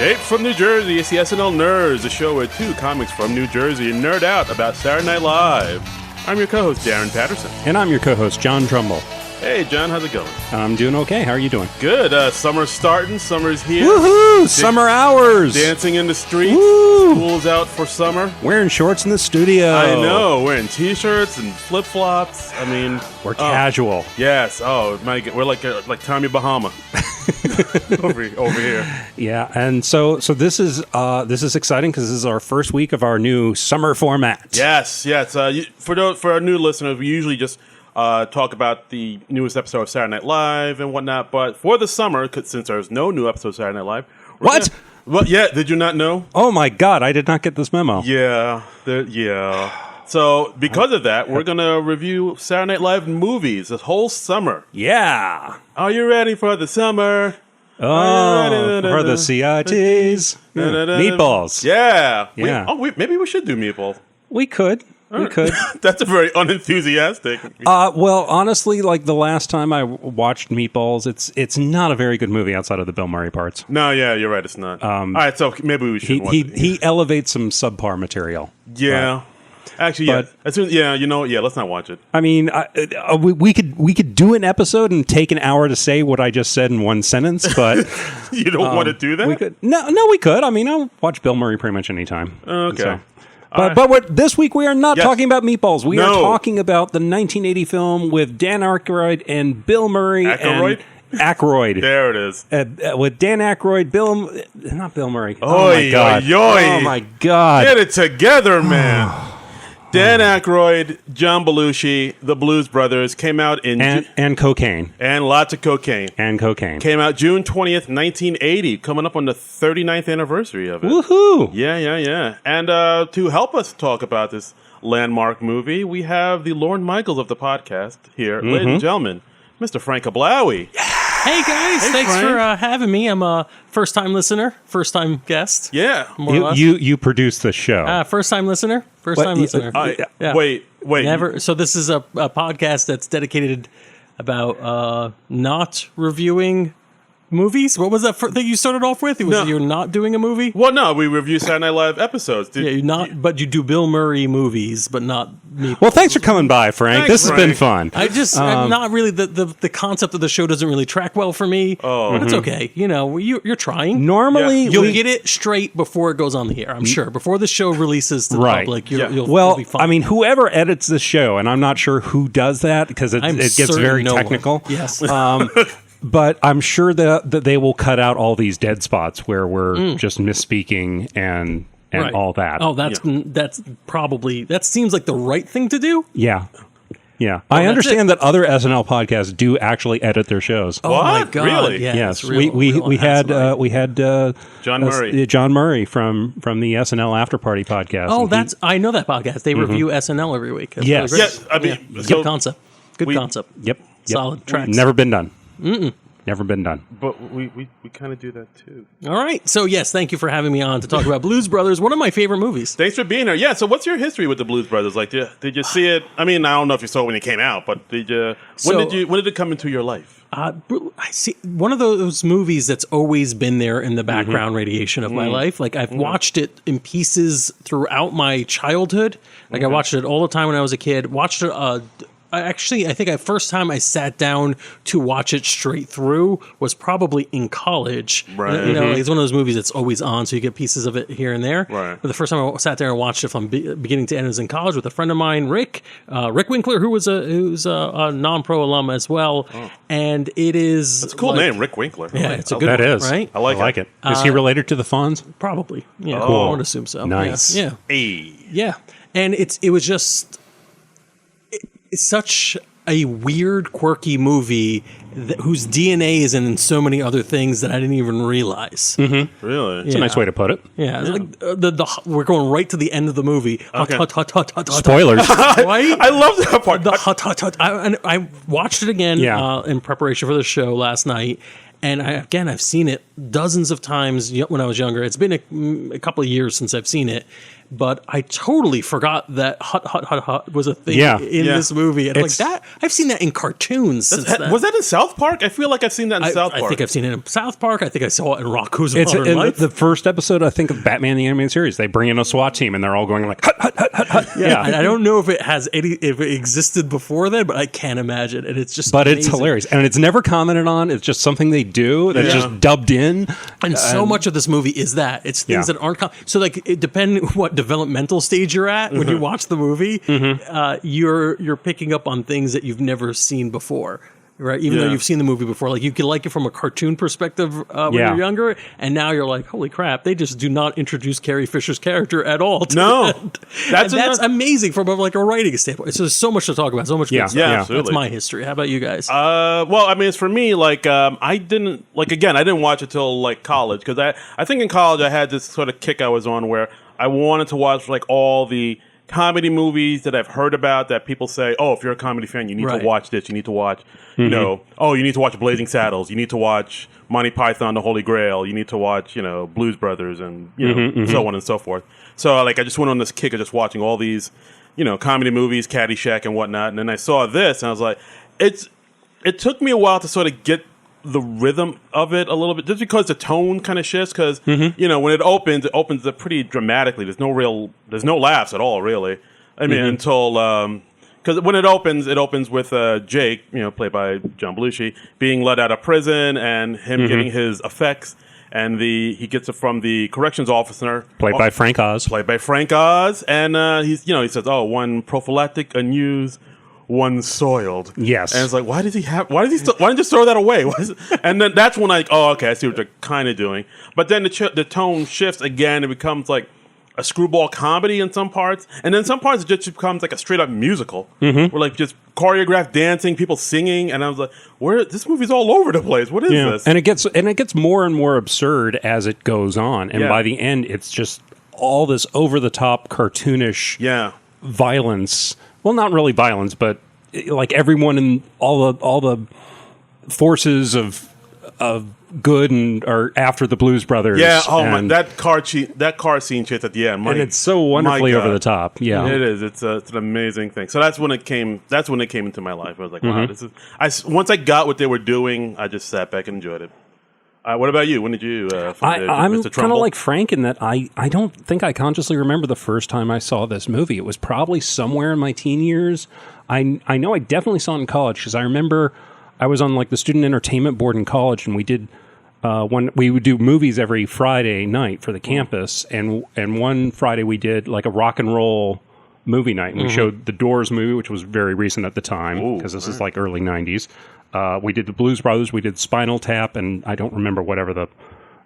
Escape from New Jersey, it's the SNL Nerds, the show where two comics from New Jersey nerd out about Saturday Night Live. I'm your co-host, Darren Patterson. And I'm your co-host, John Trumbull. Hey, John, how's it going? I'm doing okay. How are you doing? Good. Summer's starting. Summer's here. Woohoo! Summer hours! Dancing in the streets. Woo! School's out for summer. Wearing shorts in the studio. I know. Wearing T-shirts and flip-flops. I mean... We're casual. Yes. Oh, my God. We're like Tommy Bahama. over here. Yeah, and so this is exciting because this is our first week of our new summer format. Yes. For our new listeners, we usually just talk about the newest episode of Saturday Night Live and whatnot. But for the summer, since there's no new episode of Saturday Night Live, well, yeah, did you not know? Oh my God, I did not get this memo. Yeah. So because of that, we're gonna review Saturday Night Live movies this whole summer. Yeah. Are you ready for the summer? Oh, for the CITs. Meatballs. Yeah. Yeah. Maybe we should do Meatballs. We could. That's a very unenthusiastic. Well, honestly, like the last time I watched Meatballs, it's not a very good movie outside of the Bill Murray parts. No, yeah, you're right. It's not. All right, so maybe we should. He elevates some subpar material. Yeah. Actually, yeah. Let's not watch it. I mean, we could do an episode and take an hour to say what I just said in one sentence, but you don't want to do that? We could. No, we could. I mean, I'll watch Bill Murray pretty much anytime. Okay. So. But this week we are not talking about Meatballs. We are talking about the 1980 film with Dan Aykroyd and Bill Murray. Aykroyd. There it is. With Dan Aykroyd, not Bill Murray. Oh my God. Oh my God. Get it together, man. Dan Aykroyd, John Belushi, the Blues Brothers came out in... And cocaine. And lots of cocaine. And cocaine. Came out June 20th, 1980, coming up on the 39th anniversary of it. Woohoo! Yeah. And to help us talk about this landmark movie, we have the Lorne Michaels of the podcast here. Ladies and gentlemen, Mr. Frank Ablawi. Hey guys, thanks for having me. I'm a first-time listener, first-time guest. Yeah. More or less. You produce the show. First-time listener. Yeah. Wait. Never. So this is a podcast that's dedicated about not reviewing movies. What was that thing you started off with? You're not doing a movie? Well, no, we review Saturday Night Live episodes. But you do Bill Murray movies, but not me. Well, thanks for coming by, Frank. This has been fun. I'm not really the concept of the show doesn't really track well for me. But it's okay. You know, you're trying. Normally, you'll get it straight before it goes on the air. I'm sure before the show releases to the public. You'll be fine. I mean, whoever edits this show, and I'm not sure who does that because it gets very technical. Yes. But I'm sure that they will cut out all these dead spots where we're just misspeaking and all that. Oh, that's probably, that seems like the right thing to do. Yeah. I understand that other SNL podcasts do actually edit their shows. Oh my God! Really? Yeah, yes. We had John Murray. John Murray from the SNL After Party podcast. Oh, I know that podcast. They review SNL every week. That's yes. really Yes. I mean, good concept. Good concept. Yep. Solid tracks. Never been done. Never been done. But we kind of do that too. All right. So, yes, thank you for having me on to talk about Blues Brothers, one of my favorite movies. Thanks for being here. Yeah, so what's your history with the Blues Brothers? Like, did you see it? I mean, I don't know if you saw it when it came out, but when did it come into your life? I see one of those movies that's always been there in the background radiation of my life. Like, I've watched it in pieces throughout my childhood. Like, I watched it all the time when I was a kid. Watched it I think the first time I sat down to watch it straight through was probably in college. Right. You know, it's one of those movies that's always on, so you get pieces of it here and there. Right. But the first time I sat there and watched it from beginning to end was in college with a friend of mine, Rick Winkler, who's a non-pro alum as well. Oh. And it is... That's a cool name, Rick Winkler. Yeah, it's a good one, right? I like it. Is he related to the Fonz? Probably. Yeah, cool. I would assume so. Nice. Yeah. Hey. Yeah. And it was just... It's such a weird, quirky movie whose DNA is in so many other things that I didn't even realize. Mm-hmm. Really? It's a nice way to put it. Yeah. Like we're going right to the end of the movie. Okay. Spoilers. Right? I love that part. I watched it again in preparation for the show last night. And I've seen it dozens of times when I was younger. It's been a couple of years since I've seen it, but I totally forgot that hut was a thing in this movie. And like that, I've seen that in cartoons since then. Was that in South Park? I feel like I've seen that in South Park. I think I've seen it in South Park. I think I saw it in Rocko's Modern Life. The first episode, I think, of Batman the Animated Series, they bring in a SWAT team and they're all going like, hut, hut, hut, hut, hut. Yeah. And I don't know if it existed before then, but I can't imagine. And it's just It's hilarious. And it's never commented on. It's just something they do that's just dubbed in. And so much of this movie is that. It's things that aren't... So like, it depending what developmental stage you're at when you watch the movie, you're picking up on things that you've never seen before. Right, even though you've seen the movie before, like you can like it from a cartoon perspective when you're younger, and now you're like, "Holy crap!" They just do not introduce Carrie Fisher's character at all. That's amazing from a writing standpoint. So there's so much to talk about, so much. Good stuff. That's my history. How about you guys? Well, I mean, it's for me. Like, I didn't I didn't watch it till like college because I think in college I had this sort of kick I was on where I wanted to watch like all the comedy movies that I've heard about that people say, oh, if you're a comedy fan, you need to watch this. You need to watch, you need to watch Blazing Saddles. You need to watch Monty Python, The Holy Grail. You need to watch, Blues Brothers and, so on and so forth. So, like, I just went on this kick of just watching all these, comedy movies, Caddyshack and whatnot. And then I saw this and I was like, it took me a while to sort of get the rhythm of it a little bit, just because the tone kind of shifts. Because when it opens it pretty dramatically. There's no laughs at all, really. I mean, until because when it opens with Jake, played by John Belushi, being let out of prison and him getting his effects, and he gets it from the corrections officer, played by Frank Oz. And he says, "Oh, one prophylactic, unused." One soiled. Yes. And it's like, why didn't you just throw that away? And then that's when I see what they're kind of doing. But then the tone shifts again. It becomes like a screwball comedy in some parts. And then some parts it just becomes like a straight up musical. Where like just choreographed dancing, people singing. And I was like, this movie's all over the place. What is this? And it gets more and more absurd as it goes on. And by the end, it's just all this over the top cartoonish violence. Well, not really violence, but like everyone in all the forces of good and are after the Blues Brothers. Yeah. Oh my! That car scene chase at the end, and it's so wonderfully over the top. Yeah, it is. It's an amazing thing. So that's when it came. That's when it came into my life. I was like, wow, this is. Once I got what they were doing, I just sat back and enjoyed it. What about you? When did you find I'm kind of like Frank in that I don't think I consciously remember the first time I saw this movie. It was probably somewhere in my teen years. I know I definitely saw it in college because I remember I was on like the student entertainment board in college, and we did we would do movies every Friday night for the campus, and one Friday we did like a rock and roll movie night, and we showed the Doors movie, which was very recent at the time because this is like early 90s. We did the Blues Brothers, we did Spinal Tap, and I don't remember whatever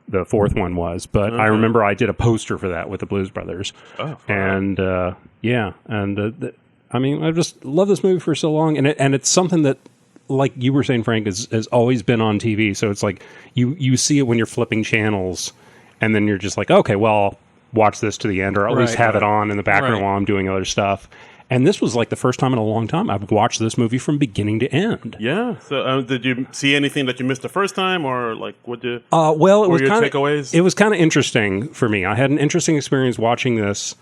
the fourth one was, but I remember I did a poster for that with the Blues Brothers. Oh, and I mean, I just love this movie for so long, and it's something that, like you were saying, Frank, has always been on TV. So it's like you see it when you're flipping channels, and then you're just like, okay, well, I'll watch this to the end, or at least have it on in the background while I'm doing other stuff. And this was like the first time in a long time I've watched this movie from beginning to end. Yeah. So did you see anything that you missed the first time, or like what did? It was your takeaways? It was kind of interesting for me. I had an interesting experience watching this.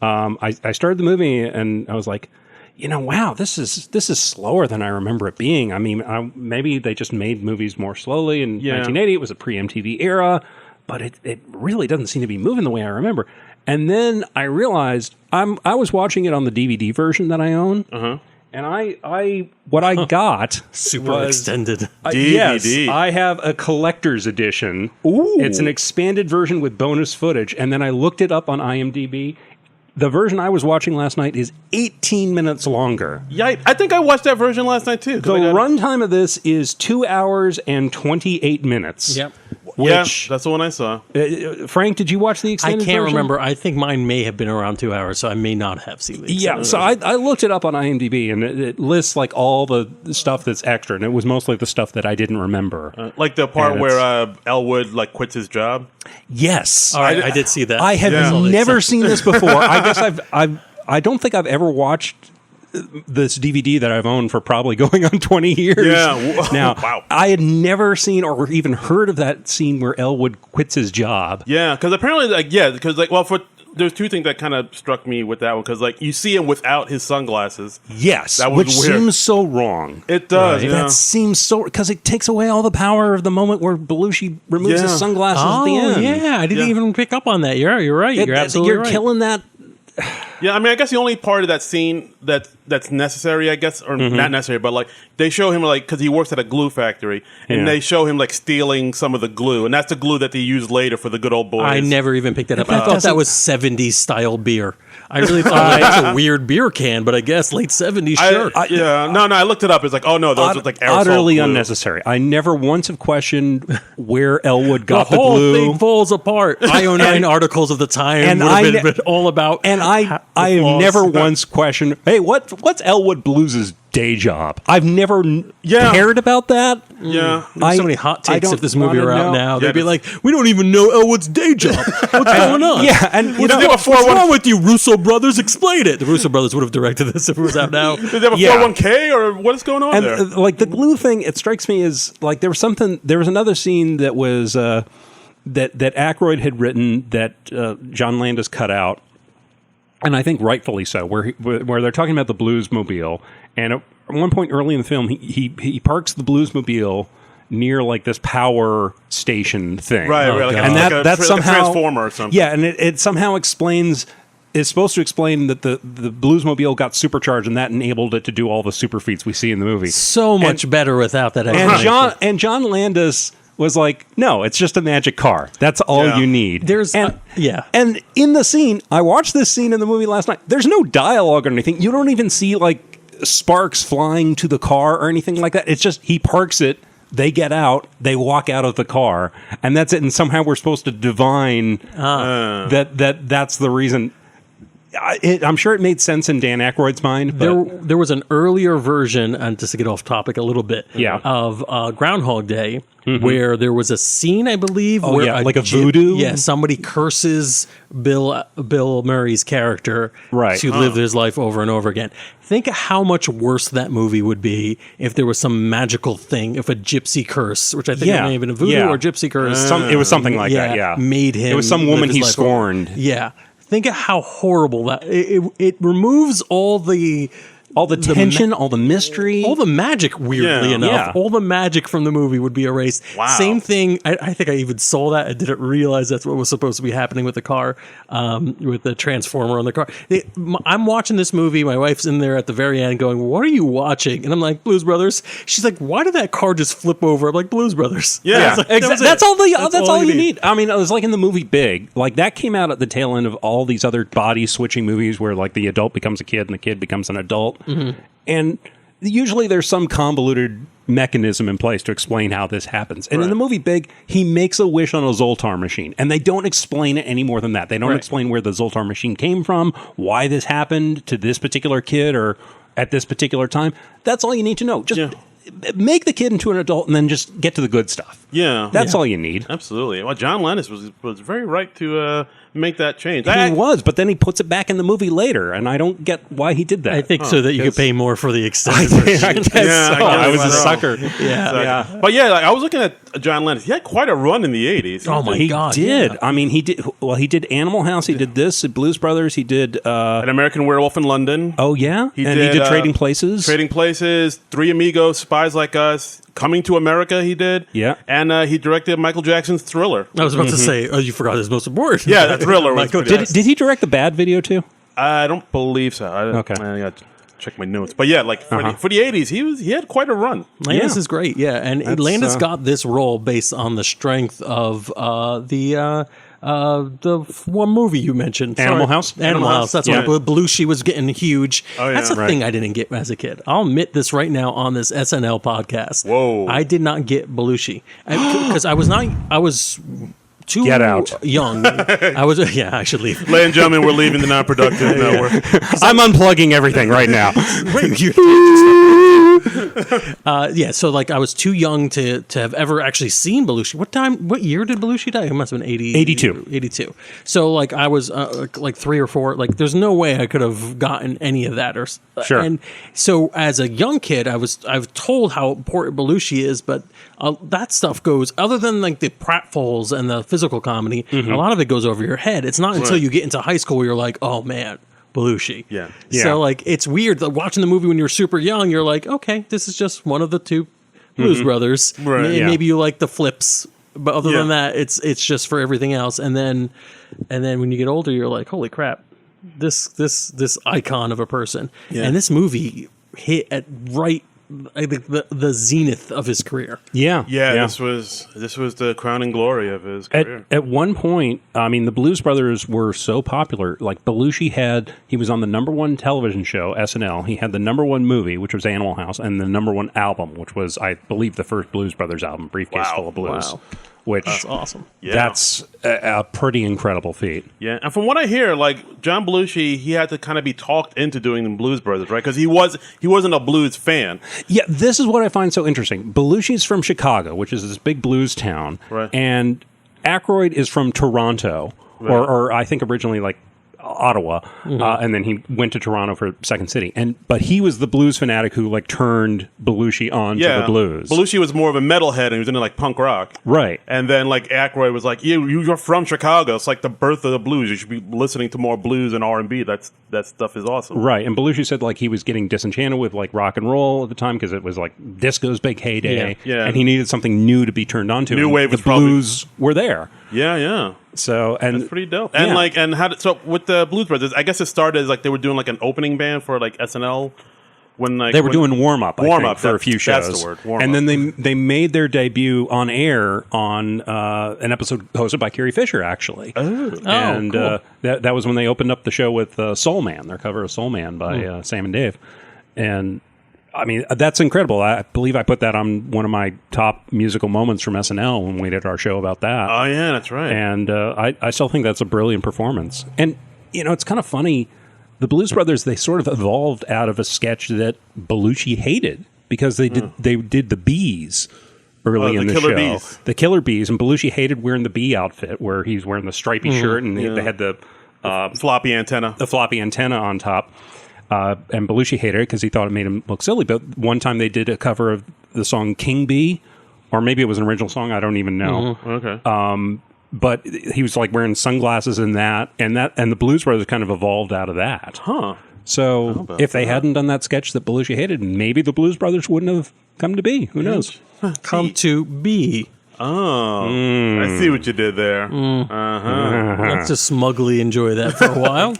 I started the movie and I was like, wow, this is slower than I remember it being. I mean, maybe they just made movies more slowly in 1980. It was a pre-MTV era, but it really doesn't seem to be moving the way I remember. And then I realized I was watching it on the DVD version that I own, and I got super extended DVD. Yes, I have a collector's edition. Ooh. It's an expanded version with bonus footage, and then I looked it up on IMDb. The version I was watching last night is 18 minutes longer. Yeah, I think I watched that version last night too. The runtime of this is 2 hours and 28 minutes. Yep. That's the one I saw. Frank, did you watch the extended version? I can't remember. I think mine may have been around 2 hours, so I may not have seen the extended version. So I looked it up on IMDb, and it lists like all the stuff that's extra, and it was mostly the stuff that I didn't remember. Like the part where Elwood like quits his job? Yes. All right, I did see that. I have never seen this before. I guess I don't think I've ever watched this DVD that I've owned for probably going on 20 years. Yeah. Now, Wow. I had never seen or even heard of that scene where Elwood quits his job. Yeah, because apparently, there's two things that kind of struck me with that one, because you see him without his sunglasses. Yes, That was which weird. seems so wrong. It does. Right. Yeah. That seems so, because it takes away all the power of the moment where Belushi removes his Yeah. sunglasses at the end. yeah, I didn't Yeah. even pick up on that. You're right. You're absolutely You're right. killing that. Yeah, I mean, I guess the only part of that scene that's necessary, I guess, or not necessary, but they show him because he works at a glue factory, and Yeah. they show him stealing some of the glue, and that's the glue that they use later for the good old boys. I never even picked that up. I thought that was 70s style beer. I really thought that's a weird beer can, but I guess late 70s, sure. I looked it up. It's oh no, those are aerosol Utterly glue. unnecessary. I never once have questioned where Elwood got the the whole glue. thing falls apart. IO9 articles of the time and would have I been all about. And I have flaws. never once questioned, hey, what's Elwood Blues' day job? I've never Yeah. cared about that. Yeah. There's so many hot I takes don't if this movie wanna were out know. now. Yeah, They'd be but- like, we don't even know Elwood's day job. What's going on? Yeah, and you know, What's wrong with you, Russo brothers? Explain it. The Russo brothers would have directed this if it was out now. Did they have a Yeah. 401k or what is going on and there? the glue thing, it strikes me as there was another scene that was that Aykroyd had written that John Landis cut out, and I think rightfully so, where they're talking about the Bluesmobile, and at one point early in the film, he parks the Bluesmobile near this power station thing, Right, and that's somehow a transformer or something. Yeah, and it somehow explains. It's supposed to explain that the Bluesmobile got supercharged, and that enabled it to do all the super feats we see in the movie. So much better without that. And explanation. John Landis was like, no, it's just a magic car. That's all Yeah. you need. There's and yeah. And in the scene, I watched this scene in the movie last night. There's no dialogue or anything. You don't even see sparks flying to the car or anything like that. It's just he parks it. They get out, they walk out of the car, and that's it. And somehow we're supposed to divine that's the reason. I'm sure it made sense in Dan Aykroyd's mind. But There was an earlier version, and just to get off topic a little bit, Yeah. of Groundhog Day, where there was a scene, I believe, where yeah, like a voodoo? Yeah, somebody curses Bill Murray's character Right. to live his life over and over again. Think of how much worse that movie would be if there was some magical thing, if a gypsy curse, which I think Yeah. may have been a voodoo Yeah. or gypsy curse. it was something like that. Yeah, made him. It was some live woman his he life over. scorned. Yeah. Think of how horrible that it removes all the tension, all the mystery, all the magic. Weirdly Yeah. enough, Yeah. all the magic from the movie would be erased. Wow. Same thing. I think I even saw that. I didn't realize that's what was supposed to be happening with the car, with the transformer on the car. I'm watching this movie. My wife's in there at the very end, going, "What are you watching?" And I'm like, "Blues Brothers." She's like, "Why did that car just flip over?" I'm like, "Blues Brothers." Yeah. I was like, that was it. That's all That's all you need. I mean, it was like in the movie Big. That came out at the tail end of all these other body switching movies where the adult becomes a kid and the kid becomes an adult. And usually there's some convoluted mechanism in place to explain how this happens. And in the movie Big, he makes a wish on a Zoltar machine. And they don't explain it any more than that. They don't explain where the Zoltar machine came from, why this happened to this particular kid or at this particular time. That's all you need to know. Just make the kid into an adult and then just get to the good stuff. Yeah. That's all you need. Absolutely. Well, John Landis was very right to make that change. He was, but then he puts it back in the movie later, and I don't get why he did that. I think so that you could pay more for the extended I version. guess Yeah, so. I guess I was a so. sucker. Yeah. But I was looking at John Landis. He had quite a run in the 80s. Oh my He God, did. yeah. I mean, he did. Well, he did Animal House. He did this. Blues Brothers. He did. An American Werewolf in London. Oh yeah, He and did, he did Trading Places. Trading Places, Three Amigos, Spies Like Us, Coming to America he did. Yeah. And he directed Michael Jackson's Thriller. I was about to say, oh, you forgot his most important. Yeah, that Thriller was Michael pretty Jackson. Did he direct the Bad video too? I don't believe so. Okay. I got to check my notes. But yeah, for the 80s, he had quite a run. Landis Yeah. is great, yeah, and That's, Landis got this role based on the strength of the one movie you mentioned, Animal House? Animal House. That's Yeah. what Belushi was getting huge. Oh, yeah. That's the Right. thing I didn't get as a kid. I'll admit this right now on this SNL podcast. Whoa. I did not get Belushi because I was too Get out. young. I was I should leave. Ladies and gentlemen, we're leaving the Non-Productive Network. I'm unplugging everything right now. Wait, So like I was too young to have ever actually seen Belushi. What year did Belushi die? It must have been 82. 82. So like I was like 3 or 4. Like there's no way I could have gotten any of that. Sure. And so as a young kid, I've told how important Belushi is, but that stuff goes, other than like the pratfalls and the physical comedy, a lot of it goes over your head. It's not until you get into high school where you're like, oh man, Belushi. Yeah. So like it's weird that watching the movie when you're super young, you're like, okay, this is just one of the two Blues Brothers. Right. Maybe you like the flips, but other than that, it's just for everything else. And then when you get older, you're like, holy crap, this icon of a person. Yeah. And this movie hit at right, I think, the zenith of his career. Yeah. This was the crowning glory of his career. At one point, I mean, the Blues Brothers were so popular. Like Belushi he was on the #1 television show, SNL. He had the #1 movie, which was Animal House, and the #1 album, which was, I believe, the first Blues Brothers album, Briefcase Full of Blues. Wow. Which that's awesome. Yeah. That's a pretty incredible feat. Yeah, and from what I hear, like John Belushi, he had to kind of be talked into doing the Blues Brothers, right? Because he wasn't a blues fan. Yeah, this is what I find so interesting. Belushi's from Chicago, which is this big blues town, right? And Aykroyd is from Toronto, right. or I think originally like Ottawa, and then he went to Toronto for Second City. But he was the blues fanatic who like turned Belushi on to the blues. Belushi was more of a metalhead and he was into like punk rock. Right. And then like Aykroyd was like, you're from Chicago. It's like the birth of the blues. You should be listening to more blues and R&B. That stuff is awesome. Right. And Belushi said like he was getting disenchanted with like rock and roll at the time because it was like disco's big heyday. Yeah. And he needed something new to be turned on to. New wave the was probably... blues were there. Yeah. So that's pretty dope. And so with the Blues Brothers, I guess it started as like they were doing like an opening band for like SNL when like they were doing warm up for a few shows. That's the word. And then they made their debut on air on an episode hosted by Carrie Fisher actually. And cool. That was when they opened up the show with Soul Man, their cover of Soul Man by Sam and Dave. And I mean, that's incredible. I believe I put that on one of my top musical moments from SNL when we did our show about that. Oh, yeah, that's right. And I still think that's a brilliant performance. And, you know, it's kind of funny. The Blues Brothers, they sort of evolved out of a sketch that Belushi hated because they did the Bees early in the show. Bees. The Killer Bees. And Belushi hated wearing the bee outfit where he's wearing the stripy shirt and they had the floppy antenna. The floppy antenna on top. And Belushi hated it because he thought it made him look silly. But one time they did a cover of the song King Bee, or maybe it was an original song. I don't even know. Okay. But he was like wearing sunglasses in that, and the Blues Brothers kind of evolved out of that. Huh. So if they hadn't done that sketch that Belushi hated, maybe the Blues Brothers wouldn't have come to be. Who knows? Come to be. Oh, I see what you did there. Let's just smugly enjoy that for a while.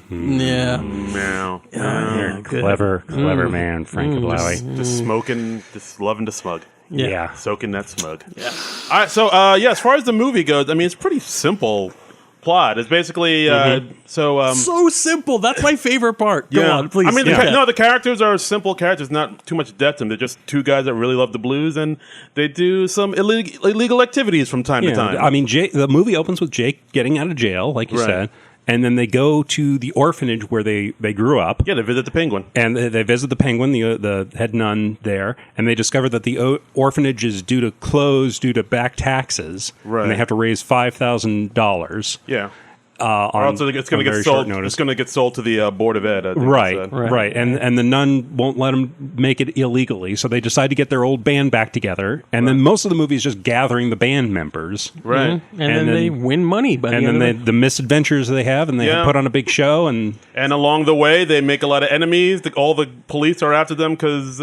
Clever man, Frank Ablawi. Just smoking, just loving to smug. Yeah. Soaking that smug. Yeah. All right, so, as far as the movie goes, I mean, it's pretty simple plot. It's basically, so simple. That's my favorite part. Go on, please. I mean, the characters are simple characters, not too much depth to them. They're just two guys that really love the blues, and they do some illegal activities from time to time. I mean, the movie opens with Jake getting out of jail, like you said, and then they go to the orphanage where they grew up. Yeah, they visit the penguin. And they visit the penguin, the head nun there, and they discover that the orphanage is due to close due to back taxes. Right. And they have to raise $5,000. Yeah. Or else it's going to get sold. It's going to get sold to the Board of Ed. I think right. And the nun won't let them make it illegally, so they decide to get their old band back together. And then most of the movie is just gathering the band members. Right. And then they win money. And then the misadventures they have, and they put on a big show. And along the way, they make a lot of enemies. All the police are after them because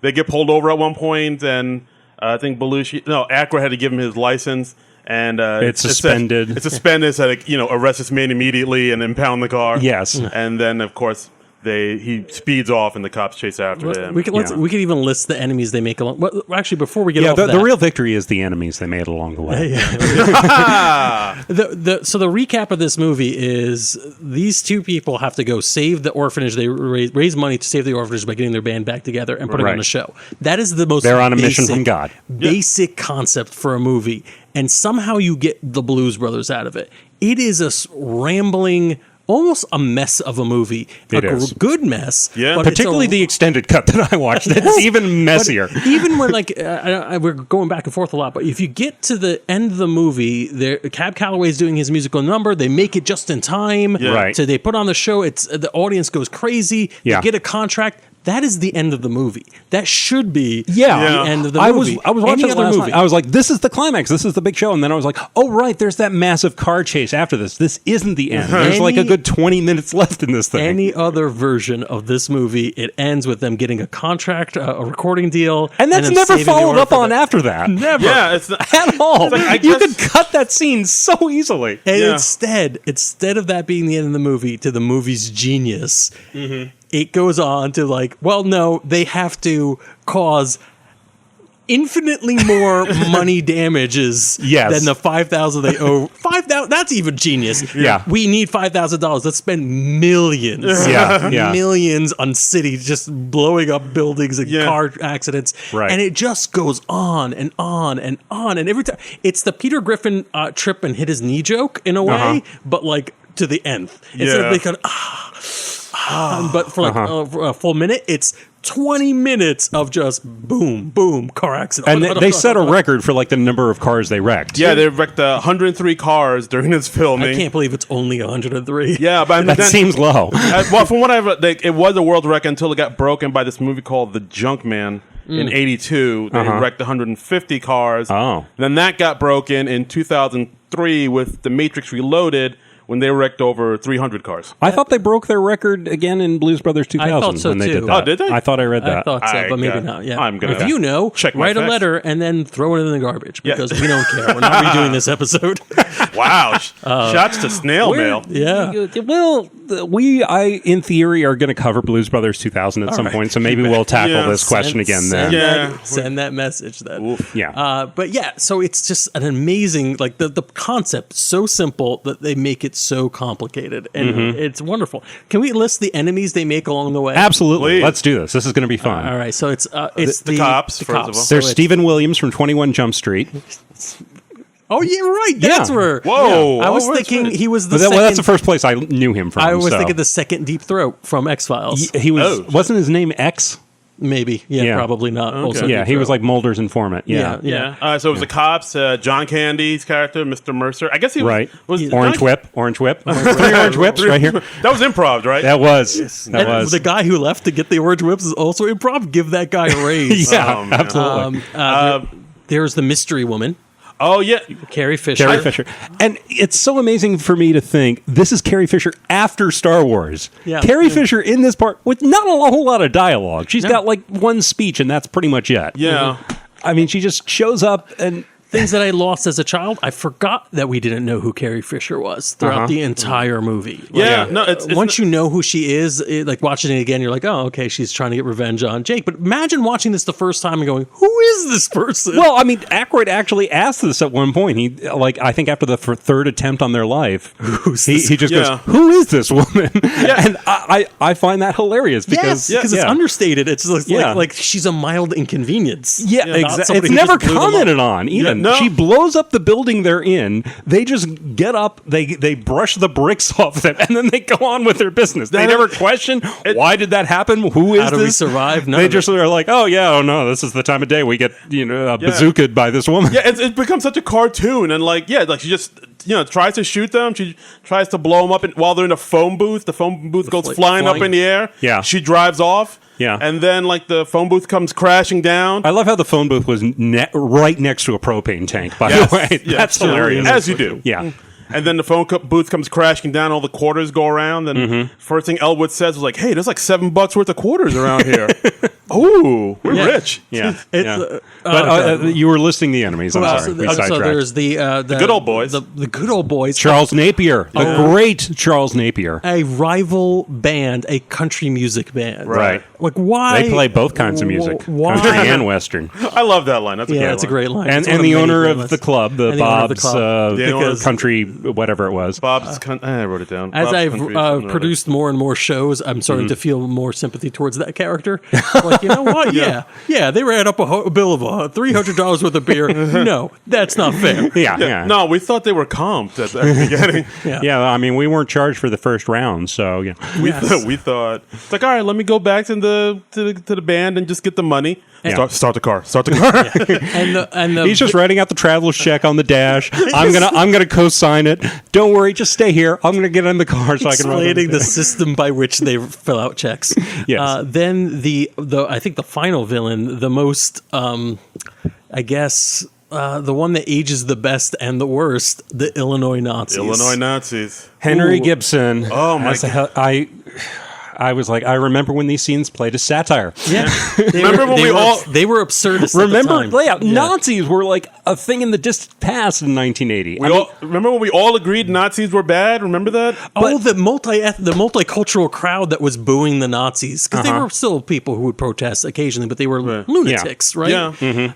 they get pulled over at one point, and I think Aykroyd had to give him his license. And it's suspended. It's suspended, so arrest this man immediately and impound the car. Yes, and then of course he speeds off, and the cops chase after him. We could even list the enemies they make along. Well, actually, before we get off the real victory is the enemies they made along the way. So the recap of this movie is these two people have to go save the orphanage. They raise money to save the orphanage by getting their band back together and putting on a show. That is the most. They're on a mission from God. Basic concept for a movie, and somehow you get the Blues Brothers out of it. It is a rambling almost a mess of a movie. It is. Good mess. Yeah. but it's Particularly the extended cut that I watched. That's even messier. But even when we're going back and forth a lot, but if you get to the end of the movie, Cab Calloway's doing his musical number. They make it just in time. Yeah. Right. So they put on the show. It's the audience goes crazy. Yeah. They get a contract. That is the end of the movie. That should be Yeah. the end of the movie. I was watching Any it other last movie. night. I was like, this is the climax. This is the big show. And then I was like, oh, right, there's that massive car chase after this. This isn't the end. There's like a good 20 minutes left in this thing. Any other version of this movie, it ends with them getting a contract, a recording deal. and that's them never saving the followed owner up for on the- after that. Never. Yeah, it's not, At all. like, I You guess- could cut that scene so easily. And Yeah. instead of that being the end of the movie, to the movie's genius, Mm-hmm. it goes on to like, well, no, they have to cause infinitely more money damages Yes. than the $5,000 they owe. $5,000, that's even genius. Yeah. We need $5,000. Let's spend millions. Yeah, yeah. Millions on cities just blowing up buildings and Yeah. car accidents. Right. And it just goes on and on and on. And every time it's the Peter Griffin trip and hit his knee joke in a way, but like to the nth. Instead Yeah. of making but for like for a full minute, it's 20 minutes of just boom, boom, car accident. And they set a record for like the number of cars they wrecked. yeah, they wrecked 103 cars during this filming. I can't believe it's only 103. Yeah, but I mean, That then, seems low. well, from what I've read, it was a world record until it got broken by this movie called The Junkman in '82. They wrecked 150 cars. Oh. Then that got broken in 2003 with The Matrix Reloaded when they wrecked over 300 cars. I thought they broke their record again in Blues Brothers 2000 I thought so, when they too. did that. Oh, did they? I thought I read I that. thought so, I but maybe got- not. Yeah, I'm gonna if you know, check my write a facts. letter and then throw it in the garbage Yeah. because we don't care. We're not redoing this episode. Wow, shots to snail mail. Yeah. Well, in theory, are going to cover Blues Brothers 2000 at some right. point, so maybe we'll tackle Yeah. this question again then. Yeah. Send that message then. Oof. Yeah. But yeah, so it's just an amazing, like the concept so simple that they make it so complicated, and it's wonderful. Can we list the enemies they make along the way? Absolutely. Please. Let's do this. This is going to be fun. All right, so it's The cops, first of all. So There's it's- Stephen Williams from 21 Jump Street. Oh, yeah, right. That's Yeah. where. Whoa. I was Oh, thinking right. he was the But second. that's the first place I knew him from. I was so. thinking the second Deep Throat from X Files. He was. Oh. Wasn't his name X? Maybe. Yeah, Yeah. probably not. Also Yeah, Deep he was Throat. like Mulder's informant. Yeah. Yeah. So it was the cops, John Candy's character, Mr. Mercer. I guess he was, Right. was Orange whip. Orange whip. 3 orange whips right here. That was improv, right? That was. That And was. the guy who left to get the orange whips is also improv. Give that guy a raise. Yeah, Oh, man. absolutely. There's the mystery woman, Oh yeah. Carrie Fisher. Carrie Fisher. And it's so amazing for me to think this is Carrie Fisher after Star Wars. Yeah. Carrie Fisher in this part with not a whole lot of dialogue. She's got like one speech, and that's pretty much it. Yeah. I mean, she just shows up and. Things that I lost as a child, I forgot that we didn't know who Carrie Fisher was throughout the entire movie. Yeah. Yeah. No, it's Once you know who she is, like watching it again, you're like, oh, okay, she's trying to get revenge on Jake. But imagine watching this the first time and going, who is this person? Well, I mean, Aykroyd actually asked this at one point. He, like, I think after the third attempt on their life, he just Yeah. goes, "Who is this woman?" And I find that hilarious because because it's understated. It's like, Yeah. like she's a mild inconvenience. Yeah, Not exactly. somebody It's who never just blew them up. commented on even. Yeah, no. She blows up the building they're in. They just get up, they brush the bricks off them, and then they go on with their business. They That never is- question why did that happen? Who is How do this? we survive? None They of just are like, oh yeah, oh no, this is the time of day we get bazookaed by this woman. Yeah, it's become such a cartoon, and like she just tries to shoot them. She tries to blow them up, and while they're in a phone booth, the phone booth goes flying up in the air. Yeah. she drives off. Yeah. and then like the phone booth comes crashing down. I love how the phone booth was right next to a propane tank. By Yes, the way, yes, that's hilarious. as you do. Yeah. And then the booth comes crashing down. All the quarters go around, and first thing Elwood says was like, "Hey, there's like $7 worth of quarters around here. Ooh, we're rich." Yeah, It's, yeah. But you were listing the enemies. I'm sorry, we so sidetracked. there's the good old boys. The good old boys. Charles Napier, the great Charles Napier. A rival band, a country music band. Right. Like why They play both kinds of music, Why? country and western. I love that line. That's a Yeah, great that's a line. great line. And It's one and the many owner great of lines. the club, the And the owner of the Bob's club. Because- country, whatever it was. Bob's. I wrote it down. As Bob's I've Country, something or other. produced more and more shows, I'm starting to feel more sympathy towards that character. Like, like, you know what? Yeah, they ran up a bill of $300 worth of beer. No, that's not fair. Yeah. No, we thought they were comped at the beginning. Yeah, I mean, we weren't charged for the first round, so We thought it's like, all right, let me go back to the band and just get the money. Start the car. And he's just writing out the traveler's check on the dash. I'm gonna co-sign it. Don't worry, just stay here. I'm gonna get in the car so I can run. Explaining the system by which they fill out checks. Yes. Then the I think the final villain, the most I guess the one that ages the best and the worst, the Illinois Nazis. Henry Ooh. Gibson. Oh my God! I was like, I remember when these scenes played as satire. Yeah, Remember when they were absurdist. Remember, at the time. Nazis were like a thing in the distant past in 1980. Remember when we all agreed Nazis were bad? Remember that? The multicultural crowd that was booing the Nazis, because they were still people who would protest occasionally, but they were lunatics, right? Yeah. And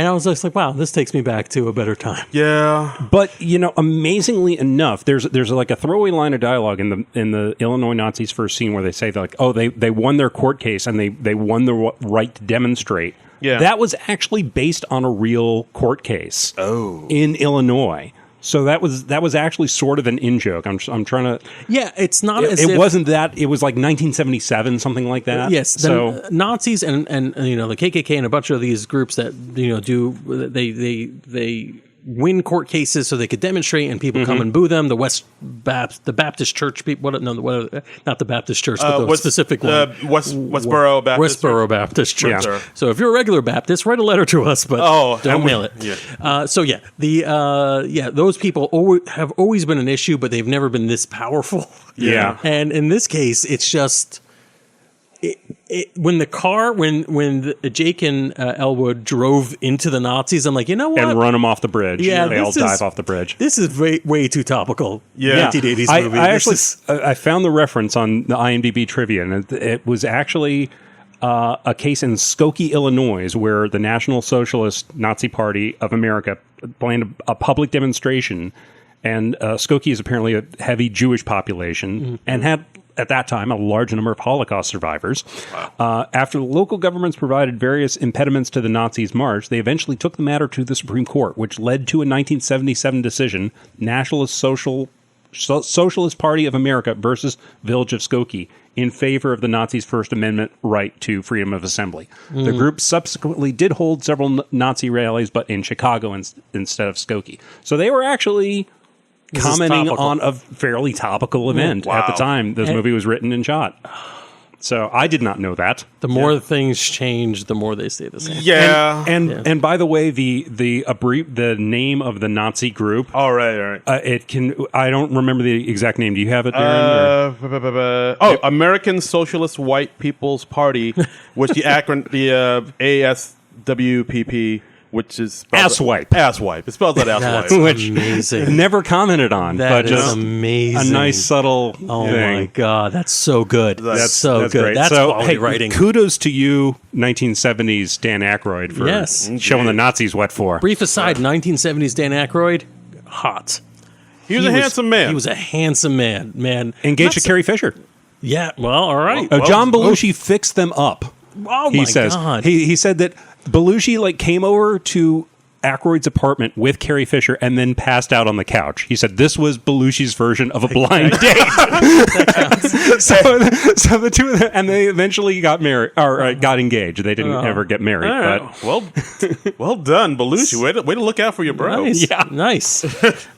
I was just like, wow, this takes me back to a better time. Yeah. But amazingly enough, there's like a throwaway line of dialogue in the Illinois Nazis' first scene where they say like, oh, they won their court case and they won the right to demonstrate. Yeah. That was actually based on a real court case. In Illinois. So that was actually sort of an in-joke. I'm trying to. Yeah, it's not as it if... wasn't that. It was like 1977, something like that. Yes, so Nazis and the KKK and a bunch of these groups that do they win court cases so they could demonstrate and people come and boo them. The the Baptist Church people. Not the Baptist Church, but the specific one. Westboro Baptist. Westboro Baptist Church. Yeah. So if you're a regular Baptist, write a letter to us, but don't mail it. Yeah. Those people have always been an issue, but they've never been this powerful. Yeah. And in this case, it's just when Jake and Elwood drove into the Nazis, I'm like, you know what? and run them off the bridge. Yeah, they all dive off the bridge. This is way too topical. Yeah. 1980s movie. I found the reference on the IMDb trivia, and it was actually a case in Skokie, Illinois, where the National Socialist Nazi Party of America planned a public demonstration, and Skokie is apparently a heavy Jewish population and had, at that time, a large number of Holocaust survivors. Wow. After the local governments provided various impediments to the Nazis' march, they eventually took the matter to the Supreme Court, which led to a 1977 decision, Nationalist Socialist Party of America versus Village of Skokie, in favor of the Nazis' First Amendment right to freedom of assembly. The group subsequently did hold several Nazi rallies, but in Chicago instead of Skokie. So they were actually commenting on a fairly topical event at the time this movie was written and shot. So I did not know that. The more things change, the more they stay the same. Yeah. And by the way, the name of the Nazi group. All right. I don't remember the exact name. Do you have it, Darren? American Socialist White People's Party, which the acronym ASWPP, which is Asswipe. Asswipe. It spells out That's asswipe. Which amazing. Never commented on, That but is just amazing. a nice subtle Oh thing. my god, that's so good. That's so That's good. great. That's so, quality hey, writing. Kudos to you, 1970s Dan Aykroyd, for Yes. showing the Nazis what for. Brief aside, 1970s Dan Aykroyd, hot. He was a handsome man. He was a handsome man. Engaged to Carrie Fisher. Yeah, well, all right. John Belushi fixed them up. Oh He my says god. he said that Belushi came over to Aykroyd's apartment with Carrie Fisher and then passed out on the couch. He said this was Belushi's version of a blind date. so the two of them, and they eventually got married or got engaged. They didn't ever get married. But well done, Belushi. Way to look out for your bro. Nice. Yeah. Nice.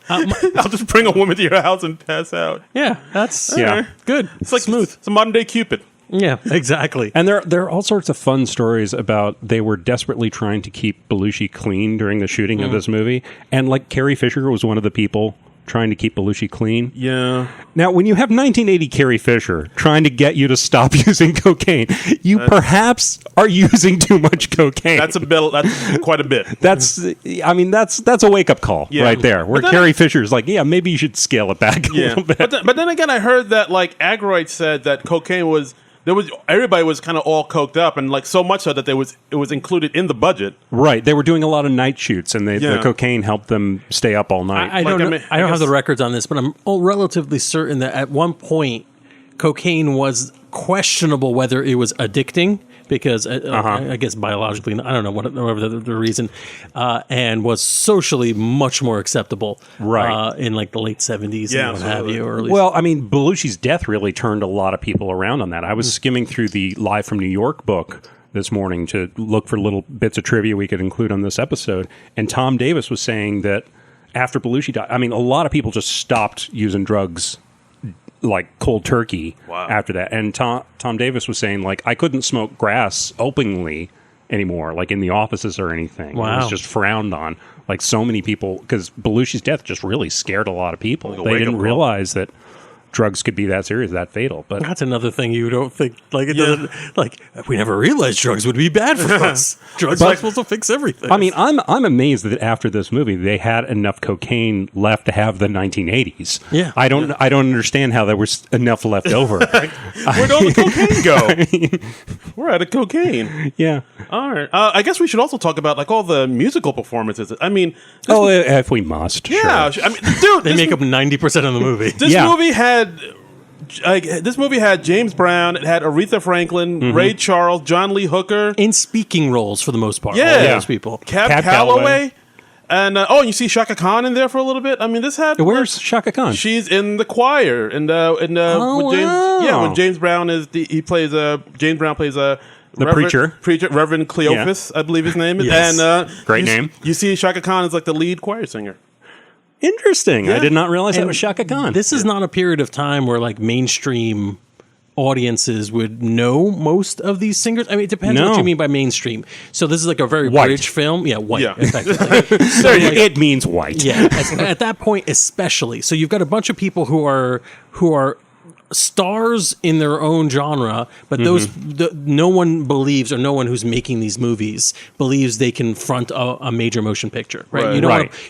I'll just bring a woman to your house and pass out. Yeah, that's Yeah. good. It's like smooth. It's a modern day Cupid. Yeah, exactly. And there are all sorts of fun stories about they were desperately trying to keep Belushi clean during the shooting of this movie. And Carrie Fisher was one of the people trying to keep Belushi clean. Yeah. Now, when you have 1980 Carrie Fisher trying to get you to stop using cocaine, you perhaps are using too much cocaine. That's quite a bit. That's a wake-up call right there, where Carrie Fisher's like, yeah, maybe you should scale it back a little bit. But then again, I heard that Aykroyd said that cocaine was... everybody was kind of all coked up, and so much so that it was included in the budget. Right, they were doing a lot of night shoots, and the cocaine helped them stay up all night. I don't have the records on this, but I'm relatively certain that at one point, cocaine was questionable whether it was addicting because I guess biologically, I don't know whatever the reason, and was socially much more acceptable, in like the late 70s and what have you. Or at least, well, I mean, Belushi's death really turned a lot of people around on that. I was skimming through the Live from New York book this morning to look for little bits of trivia we could include on this episode, and Tom Davis was saying that after Belushi died, I mean, a lot of people just stopped using drugs like cold turkey after that. And Tom Davis was saying, like, I couldn't smoke grass openly anymore, like in the offices or anything. It was just frowned on. Like so many people, because Belushi's death just really scared a lot of people. They didn't realize that drugs could be that serious, that fatal. But that's another thing you don't think, like, it doesn't, like, we never realized drugs would be bad for us. Drugs are supposed to fix everything. I mean, I'm amazed that after this movie they had enough cocaine left to have the 1980s. Yeah, I don't understand how there was enough left over. Where'd all the cocaine go? We're out of cocaine. Yeah. All right. I guess we should also talk about like all the musical performances. I mean, if we must. Yeah. Sure. I mean, dude, they make up 90% of the movie. This movie had James Brown, it had Aretha Franklin, Ray Charles, John Lee Hooker. In speaking roles for the most part. Yeah. All those people. Cab Calloway. And you see Shaka Khan in there for a little bit. I mean, this had... Where's Shaka Khan? She's in the choir. And when James Brown James Brown plays the preacher, Reverend Cleophas, I believe his name is. Yes. And great name. You see Shaka Khan is like the lead choir singer. Interesting. Yeah. I did not realize that was Shaka Khan. This is not a period of time where like mainstream audiences would know most of these singers. I mean, it depends what you mean by mainstream. So this is like a very British film. Yeah, white. Yeah. Effectively. So it means white. Yeah. At that point, especially. So you've got a bunch of people who are stars in their own genre, but no one believes, or no one who's making these movies believes they can front a major motion picture, right?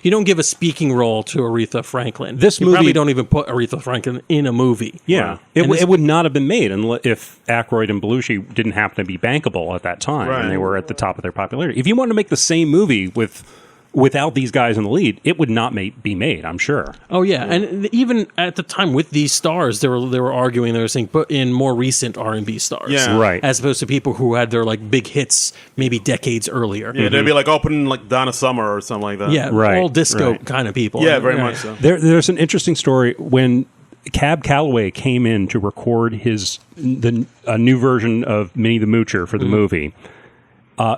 You don't give a speaking role to Aretha Franklin. You probably don't even put Aretha Franklin in a movie. Yeah, it would not have been made if Aykroyd and Belushi didn't happen to be bankable at that time, and they were at the top of their popularity. If you wanted to make the same movie without these guys in the lead, it would not be made, I'm sure. Oh yeah, and even at the time with these stars, they were arguing, they were saying, put in more recent R&B stars, right, as opposed to people who had their like big hits maybe decades earlier. Yeah, they'd be like putting like Donna Summer or something like that. Yeah, all disco kind of people. Yeah, very much so. There's an interesting story when Cab Calloway came in to record a new version of Minnie the Moocher for the movie.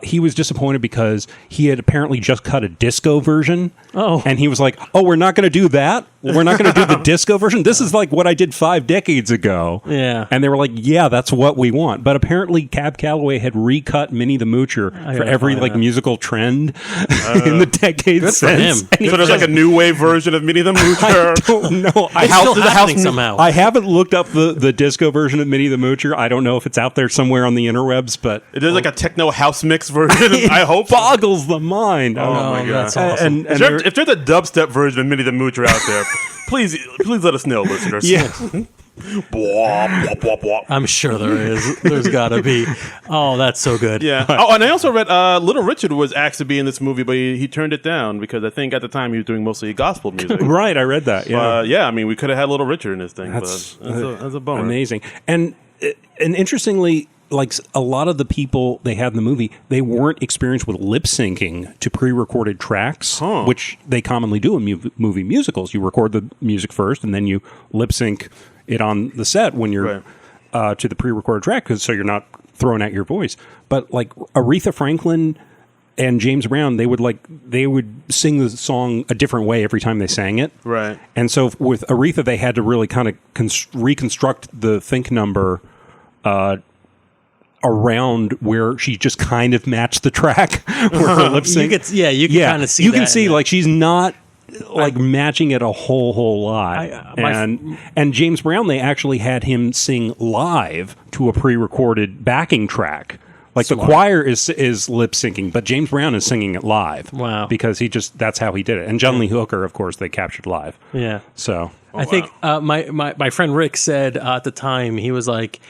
He was disappointed because he had apparently just cut a disco version. Oh. And he was like, we're not going to do that? We're not going to do the disco version? This is like what I did 5 decades ago. Yeah. And they were like, yeah, that's what we want. But apparently Cab Calloway had recut Minnie the Moocher for every musical trend in the decades since. For him. So there's like a new wave version of Minnie the Moocher. I don't know. It's still happening somehow. I haven't looked up the disco version of Minnie the Moocher. I don't know if it's out there somewhere on the interwebs, but... It is like a techno house mix version, I hope. Boggles the mind. Oh my God. That's awesome. If there's a dubstep version of Minnie the Moocher out there, please let us know, listeners. Yeah. Blah, blah, blah, blah. I'm sure there is. There's got to be. Oh, that's so good. Yeah. And I also read Little Richard was asked to be in this movie, but he turned it down because I think at the time he was doing mostly gospel music. Right, I read that. Yeah. I mean, we could have had Little Richard in this thing. That's a bummer. Amazing. And interestingly, like a lot of the people they had in the movie, they weren't experienced with lip syncing to pre-recorded tracks, which they commonly do in movie musicals. You record the music first, and then you lip sync it on the set when you're to the pre-recorded track, so you're not throwing out your voice. But like Aretha Franklin and James Brown, they would sing the song a different way every time they sang it. Right. And so with Aretha, they had to really kind of reconstruct the Think number around where she just kind of matched the track where her lip sync. You can kind of see. You can see like she's not like matching it a whole lot. And James Brown, they actually had him sing live to a pre-recorded backing track. Like the choir is lip syncing, but James Brown is singing it live. Wow. Because that's how he did it. And John Lee Hooker, of course, they captured live. Yeah. So I think my friend Rick said at the time, he was like,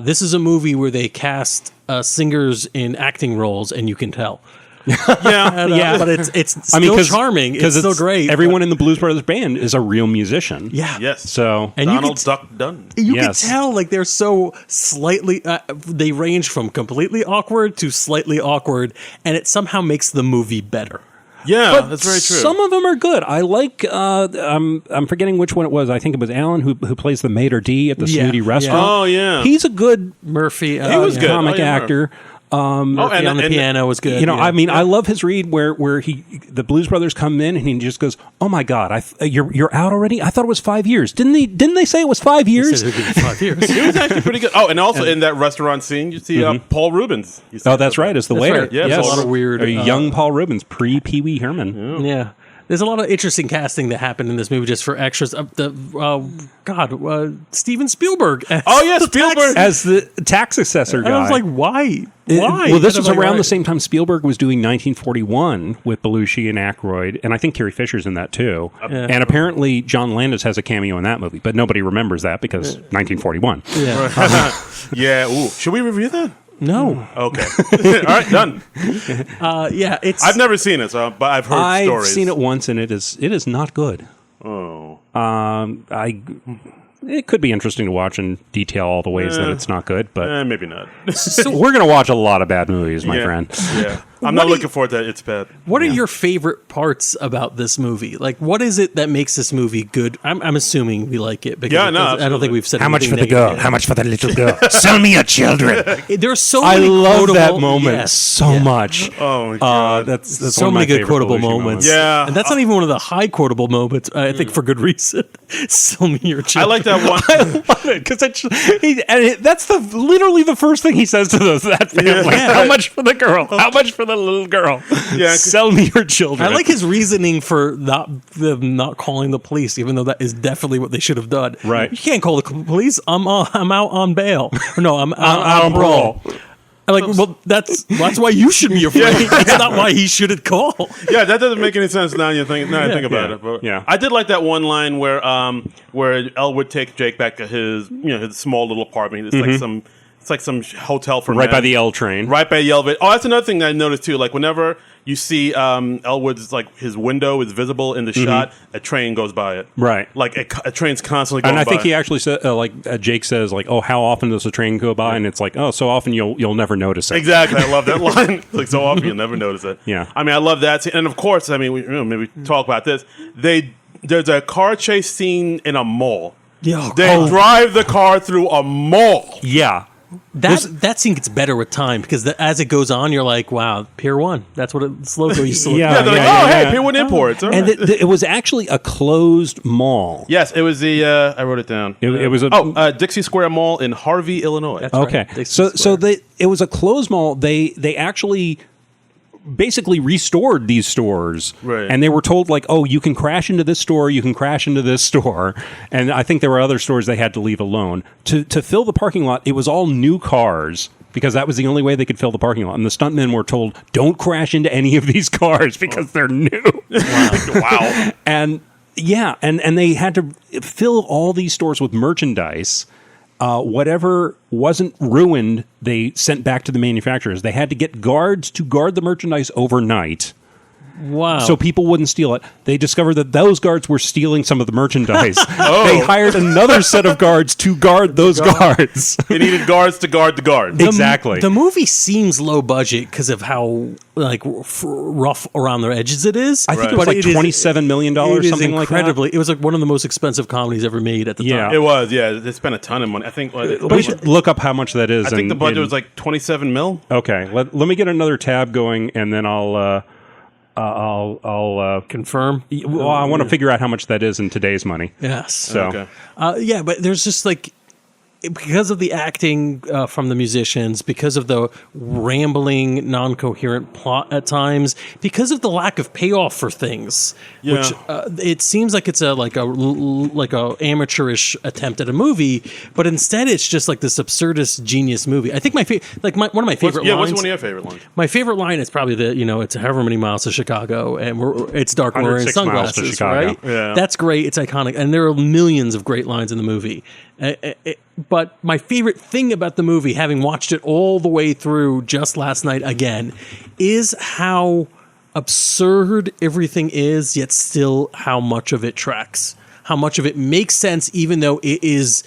this is a movie where they cast singers in acting roles and you can tell. Yeah. Yeah. But it's still charming. It's still great. Everyone in the Blues Brothers band is a real musician. Yeah. Yes. So And Donald you Duck Dunn. can Yes. tell like they're so slightly they range from completely awkward to slightly awkward, and it somehow makes the movie better. Yeah, that's very true. Some of them are good. I like. I'm forgetting which one it was. I think it was Alan who plays the maitre d' at the Yeah, snooty yeah. restaurant. Oh, yeah. He's a good Murphy, He was good. comic Oh, yeah, actor. Murphy on the piano was good. You know, yeah. I mean, I love his read where the Blues Brothers come in and he just goes, "Oh my God, you're out already? I thought it was 5 years. Didn't they say it was 5 He years?" said it would be 5 years. He was actually pretty good. Oh, and also in that restaurant scene, you see Paul Rubens. You see Oh, that's right. It's the waiter. right. Yeah, yes. it's a lot of weird, young Paul Rubens, pre-Pee Wee Herman. Yeah. There's a lot of interesting casting that happened in this movie just for extras. Steven Spielberg. Oh, yeah, Spielberg. As the tax assessor guy. And I was like, why? Why? Well, this was And I'm like, around why? the same time Spielberg was doing 1941 with Belushi and Aykroyd, and I think Carrie Fisher's in that too. And apparently John Landis has a cameo in that movie, but nobody remembers that because 1941. Yeah. Yeah. Ooh. Should we review that? No. Okay. All right, done. Yeah, it's. I've never seen it, but I've heard I've stories. seen it once, and it is not good. Oh. It could be interesting to watch and detail all the ways that it's not good, but Maybe not. we're going to watch a lot of bad movies, my Yeah. friend. Yeah. I'm not looking forward to it. It's bad. What are your favorite parts about this movie? Like, what is it that makes this movie good? I'm assuming we like it because Yeah, no, I don't absolutely. think we've said How much for anything the girl? negative. How much for the little girl? Sell me your children. There's so I many love quotable, that moment yes, so yeah. much. Oh, my God. That's So one of my many good favorite quotable Belushi moments. Yeah. And that's not even one of the high quotable moments, I think, for good reason. Sell me your I children. like that one. I love it because that's literally the first thing he says to that family. Yeah. How much for the girl? How much for the little girl? Yeah, Sell me your children. I like his reasoning for not calling the police, even though that is definitely what they should have done. Right. You can't call the police. I'm out on bail. No, I'm out on parole. I'm like, well, that's why you should be afraid. It's not why he shouldn't call. Yeah, that doesn't make any sense now. I think about Yeah. it. But Yeah. I did like that one line where Elwood takes Jake back to his his small little apartment. It's like some hotel for Right men. by the L train. Right by the elevator. Oh, that's another thing that I noticed too. Like whenever you see Elwood's like his window is visible in the shot, a train goes by it. Right. Like a train's constantly going And I by. think he actually said, Jake says, like, "Oh, how often does a train go by?" And it's like, "Oh, so often you'll never notice it." Exactly, I love that line. Like so often you'll never notice it. Yeah. I mean, I love that scene. And of course, I mean, maybe talk about this. There's a car chase scene in a mall. Yeah, They drive the car through a mall. Yeah. that scene gets better with time because as it goes on, you're like, wow, Pier 1. That's what its logo used to look Yeah. like. Yeah, they're like, yeah, hey, yeah. Pier 1 Imports. All And right. it was actually a closed mall. Yes, it was the. I wrote it down. It was a Dixie Square Mall in Harvey, Illinois. That's right. okay. Dixie So it was a closed mall. They actually basically restored these stores, Right. and they were told like, oh, you can crash into this store, you can crash into this store, and I think there were other stores they had to leave alone to fill the parking lot. It was all new cars because that was the only way they could fill the parking lot, and the stuntmen were told, don't crash into any of these cars because they're new. Wow. And yeah, and they had to fill all these stores with merchandise. Whatever wasn't ruined, they sent back to the manufacturers. They had to get guards to guard the merchandise overnight Wow. so people wouldn't steal it. They discovered that those guards were stealing some of the merchandise. They hired another set of guards to guard those guards. They needed guards to guard the guard. Exactly. The movie seems low budget because of how like rough around the edges it is. I think Right. it was like But it is- $27 million, It is something like that. incredibly. It was like one of the most expensive comedies ever made at the Yeah. time. It was, yeah. They spent a ton of money. I think. We should look up how much that is. I think the budget in- was like 27 mil. Okay, let me get another tab going, and then I'll Confirm. well, I want to figure out how much that is in today's money. Yes. So Okay. Yeah, but there's just like because of the acting from the musicians, because of the rambling, non-coherent plot at times, because of the lack of payoff for things, Yeah. which it seems like it's a amateurish attempt at a movie, but instead it's just like this absurdist genius movie. I think one of my favorite lines. What's one of your favorite lines? My favorite line is probably it's however many miles to Chicago, and it's dark. We're wearing 106 miles to sunglasses, Chicago. right? Yeah. That's great. It's iconic, and there are millions of great lines in the movie. But my favorite thing about the movie, having watched it all the way through just last night again, is how absurd everything is, yet still how much of it tracks. How much of it makes sense, even though it is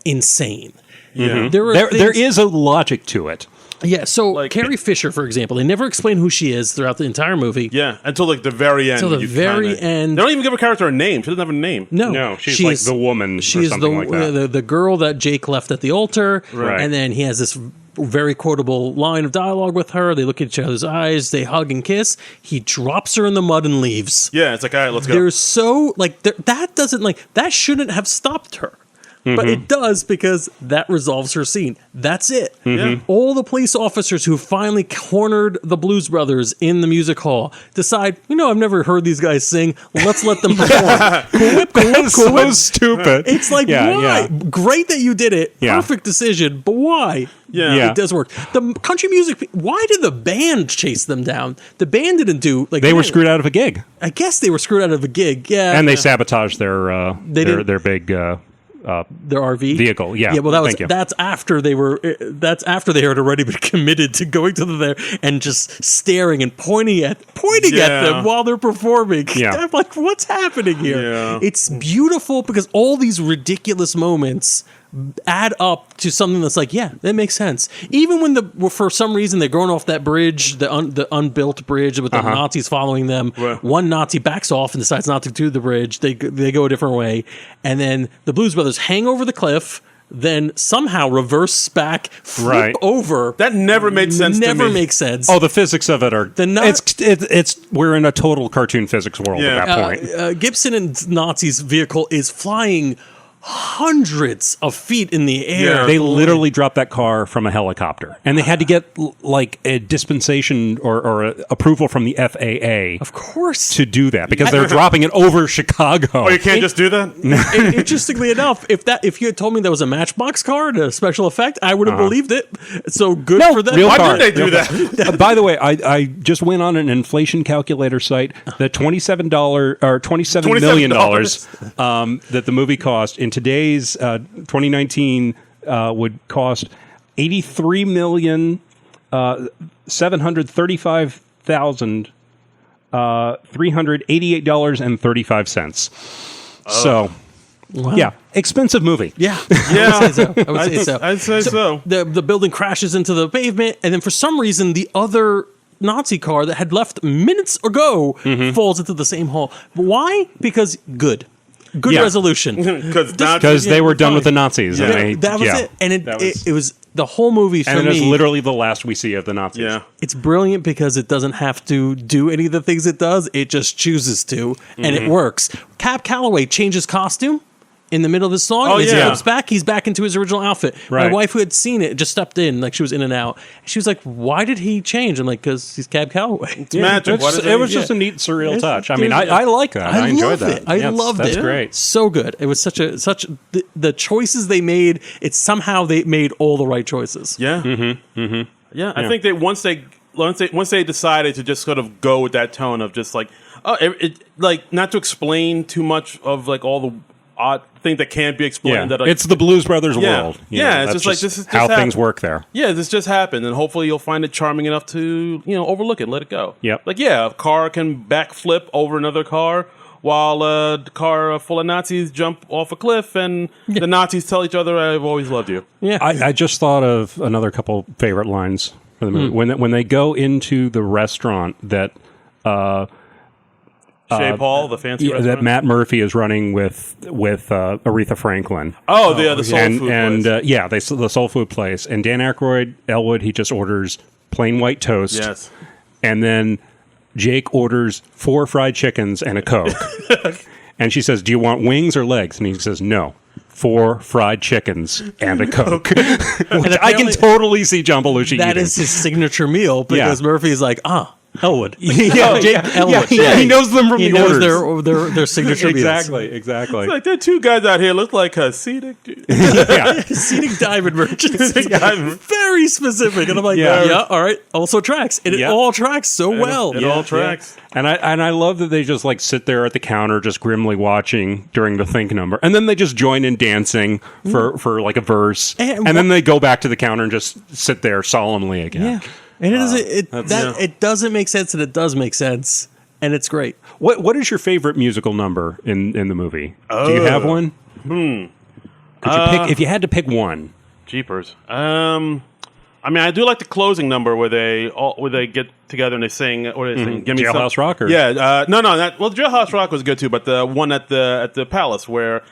insane. Yeah. There is a logic to it. Yeah, so Carrie Fisher, for example, they never explain who she is throughout the entire movie. Yeah, until like the very end. Until the very end. They don't even give her character a name. She doesn't have a name. No, she's like the woman or something like that. The girl that Jake left at the altar. Right. And then he has this very quotable line of dialogue with her. They look at each other's eyes. They hug and kiss. He drops her in the mud and leaves. Yeah, it's like, all right, let's go. They're so, that doesn't, that shouldn't have stopped her. But it does, because that resolves her scene. That's it. Yeah. All the police officers who finally cornered the Blues Brothers in the music hall decide, I've never heard these guys sing. Let's let them perform. Cool So stupid. It's like, why? Great that you did it. Yeah. Perfect decision. But why? Yeah. It does work. The country music, why did the band chase them down? The band didn't do... They were screwed out of a gig. I guess they were screwed out of a gig, yeah. And they sabotaged their big... their RV vehicle, yeah. Well, that's after they were. That's after they had already been committed to going to there and just staring and pointing at them while they're performing. Yeah. I'm like, what's happening here? Yeah. It's beautiful because all these ridiculous moments add up to something that's like, yeah, that makes sense. Even when for some reason they're going off that bridge, the unbuilt bridge with the Nazis following them. Right. One Nazi backs off and decides not to do the bridge. They go a different way, and then the Blues Brothers hang over the cliff. Then somehow reverse back, flip over. That never made sense to me. Never makes sense. Oh, the physics of it are... we're in a total cartoon physics world at that point. Gibson and Nazi's vehicle is flying hundreds of feet in the air. Yeah. They literally dropped that car from a helicopter, and they had to get like a dispensation or a approval from the FAA, of course, to do that, because they're dropping it over Chicago. Oh, you can't just do that? Interestingly enough, if you had told me that was a Matchbox car and a special effect, I would have believed it. So good for them. Why didn't they do that? By the way, I just went on an inflation calculator site. The $27 or $27 million that the movie cost in today's 2019 would cost $83,735,388.35. Oh. So, yeah, expensive movie. Yeah, I would say so. I'd say so. The building crashes into the pavement, and then for some reason, the other Nazi car that had left minutes ago falls into the same hole. Why? Because good resolution. Because they were done with the Nazis. Yeah. And that was it. And it was the whole movie for me. And it is literally the last we see of the Nazis. Yeah. It's brilliant because it doesn't have to do any of the things it does. It just chooses to, and it works. Cab Calloway changes costume in the middle of his song. Oh, As he yeah. comes back, he's back into his original outfit. Right. My wife, who had seen it, just stepped in, like she was in and out. She was like, "Why did he change?" I'm like, "Because he's Cab Calloway." It's magic. It was just a neat, surreal touch. I mean, I like that. I enjoyed that. I loved it. That's great. So good. It was the choices they made. It's somehow they made all the right choices. Yeah. Yeah. I think that once they decided to just sort of go with that tone of just like, like not to explain too much of like all the odd thing that can't be explained. Yeah. That it's the Blues Brothers world. It's just like this is how things work there. Yeah, this just happened, and hopefully you'll find it charming enough to overlook it, let it go. Yep. Like a car can backflip over another car while a car full of Nazis jump off a cliff, and the Nazis tell each other, "I've always loved you." Yeah. I just thought of another couple favorite lines for the movie when they go into the restaurant that. Chez Paul, the fancy restaurant? that Matt Murphy is running with Aretha Franklin. Oh, the soul food place. The soul food place. And Dan Aykroyd, Elwood, he just orders plain white toast. Yes. And then Jake orders 4 fried chickens and a Coke. And she says, "Do you want wings or legs?" And he says, "No. 4 fried chickens and a Coke." Which I can totally see John Belushi That eating. is his signature meal because Murphy's like, Elwood. yeah, Elwood. he knows them from He the knows orders. their signature Exactly. It's like there are two guys out here look like Hasidic. Yeah. Hasidic diamond merchants. Diamond. Very specific. And I'm like, Yeah. all right. Also tracks. And it all tracks so well. It all tracks. And I love that they just like sit there at the counter just grimly watching during the think number, and then they just join in dancing for like a verse, and then they go back to the counter and just sit there solemnly again. Yeah. And it doesn't make sense, and it does make sense, and it's great. What is your favorite musical number in the movie? Do you have one? Could you pick if you had to pick one? Jeepers. I mean, I do like the closing number where they get together and they sing. What do they sing? Give me some Jailhouse Rock? Or? Yeah, no. Jailhouse Rock was good too, but the one at the Palace where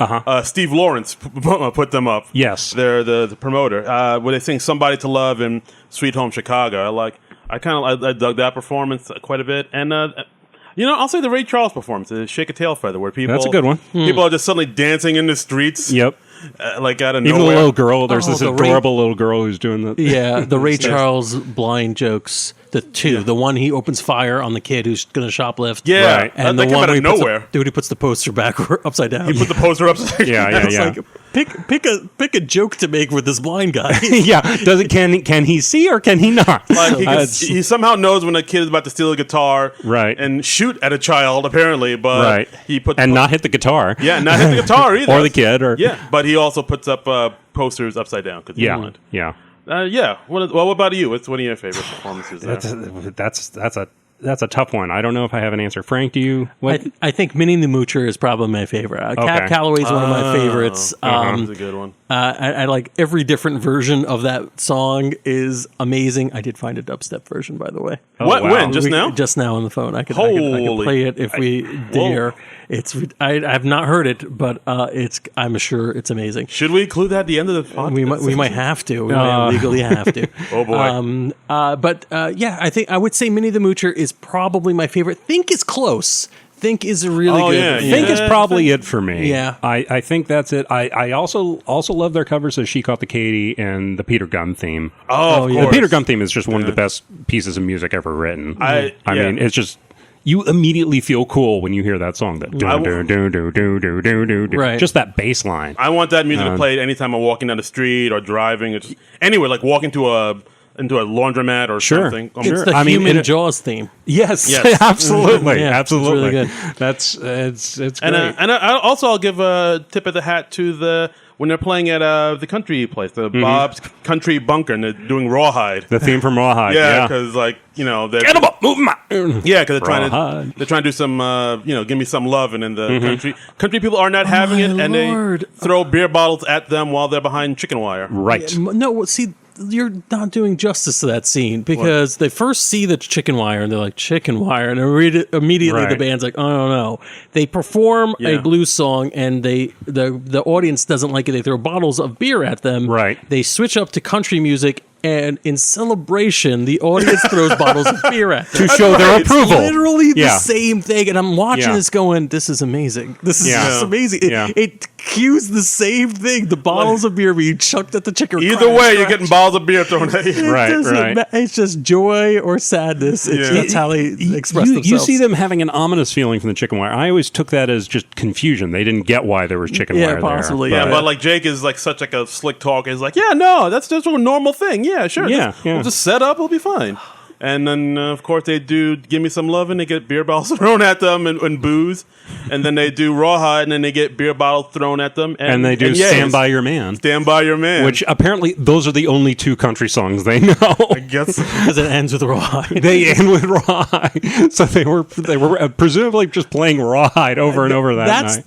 Steve Lawrence put them up. Yes, they're the promoter. Where they sing "Somebody to Love" and "Sweet Home Chicago." I dug that performance quite a bit, and I'll say the Ray Charles performance, the "Shake a Tail Feather," where people that's a good one. People are just suddenly dancing in the streets. Yep. Like out of Even nowhere. the little girl. There's this adorable little girl who's doing that. Yeah, the Ray Charles blind jokes. The one he opens fire on the kid who's going to shoplift. Yeah, right. And the one out of nowhere. Dude, he puts the poster back upside down. He put the poster upside down. Yeah. It's like pick a joke to make with this blind guy. Yeah. Can he see or can he not? Like he somehow knows when a kid is about to steal a guitar, right, and shoot at a child apparently, but he put not hit the guitar. Yeah, not hit the guitar either, or the kid, or but he also puts up posters upside down because he's blind. Yeah. What about you? What's one of your favorite performances? That's a tough one. I don't know if I have an answer. Frank, do you? I think Minnie the Moocher is probably my favorite. Cab Calloway is one of my favorites. That's a good one. I like every different version of that song is amazing. I did find a dubstep version, by the way. When? Just now? Just now on the phone. I could play it if we dare. I have not heard it, but I'm sure it's amazing. Should we include that at the end of the podcast? We might have to. We might legally have to. Oh boy. I would say Minnie the Moocher is probably my favorite. Think is close. Think is a really good. Think is probably it for me. Yeah, I think that's it. I also love their covers of "She Caught the Katy" and the Peter Gunn theme. Oh, of course. The Peter Gunn theme is just one of the best pieces of music ever written. I mean, it's just. You immediately feel cool when you hear that song. That right. Just that bass line. I want that music played anytime I'm walking down the street or driving, or just anywhere, like walking into a laundromat or something. It's the Human Jaws theme. Yes. Absolutely, absolutely. It's really good. It's great. And I'll give a tip of the hat to when they're playing at the country place, the Bob's Country Bunker, and they're doing Rawhide. The theme from Rawhide. Yeah, because they're get 'em up, move 'em up. Yeah, because they're trying to do some give me some love, and then the country people are not having it, and they throw beer bottles at them while they're behind chicken wire. Right. No, see, you're not doing justice to that scene because they first see the chicken wire and they're like, chicken wire, and immediately the band's like, oh no. They perform a blues song and the audience doesn't like it. They throw bottles of beer at them. Right. They switch up to country music, and in celebration, the audience throws bottles of beer at them to show their approval. It's literally the same thing, and I'm watching this going, this is amazing. This is just amazing. It cues the same thing. The bottles of beer being chucked at the chicken. Either way, you're getting bottles of beer thrown at you. Right. It's just joy or sadness. That's how they express themselves. You see them having an ominous feeling from the chicken wire. I always took that as just confusion. They didn't get why there was chicken wire there. Possibly. But like Jake is like such like a slick talker. He's like, that's just a normal thing. Yeah, sure. We'll just set up. We'll be fine. And then, of course, they do Give Me Some Love, and they get beer bottles thrown at them and booze. And then they do Rawhide, and then they get beer bottles thrown at them. And they do Stand By Your Man. Stand By Your Man. Which apparently those are the only two country songs they know. I guess. Because it ends with Rawhide. They end with Rawhide. So they were presumably just playing Rawhide over and over that night.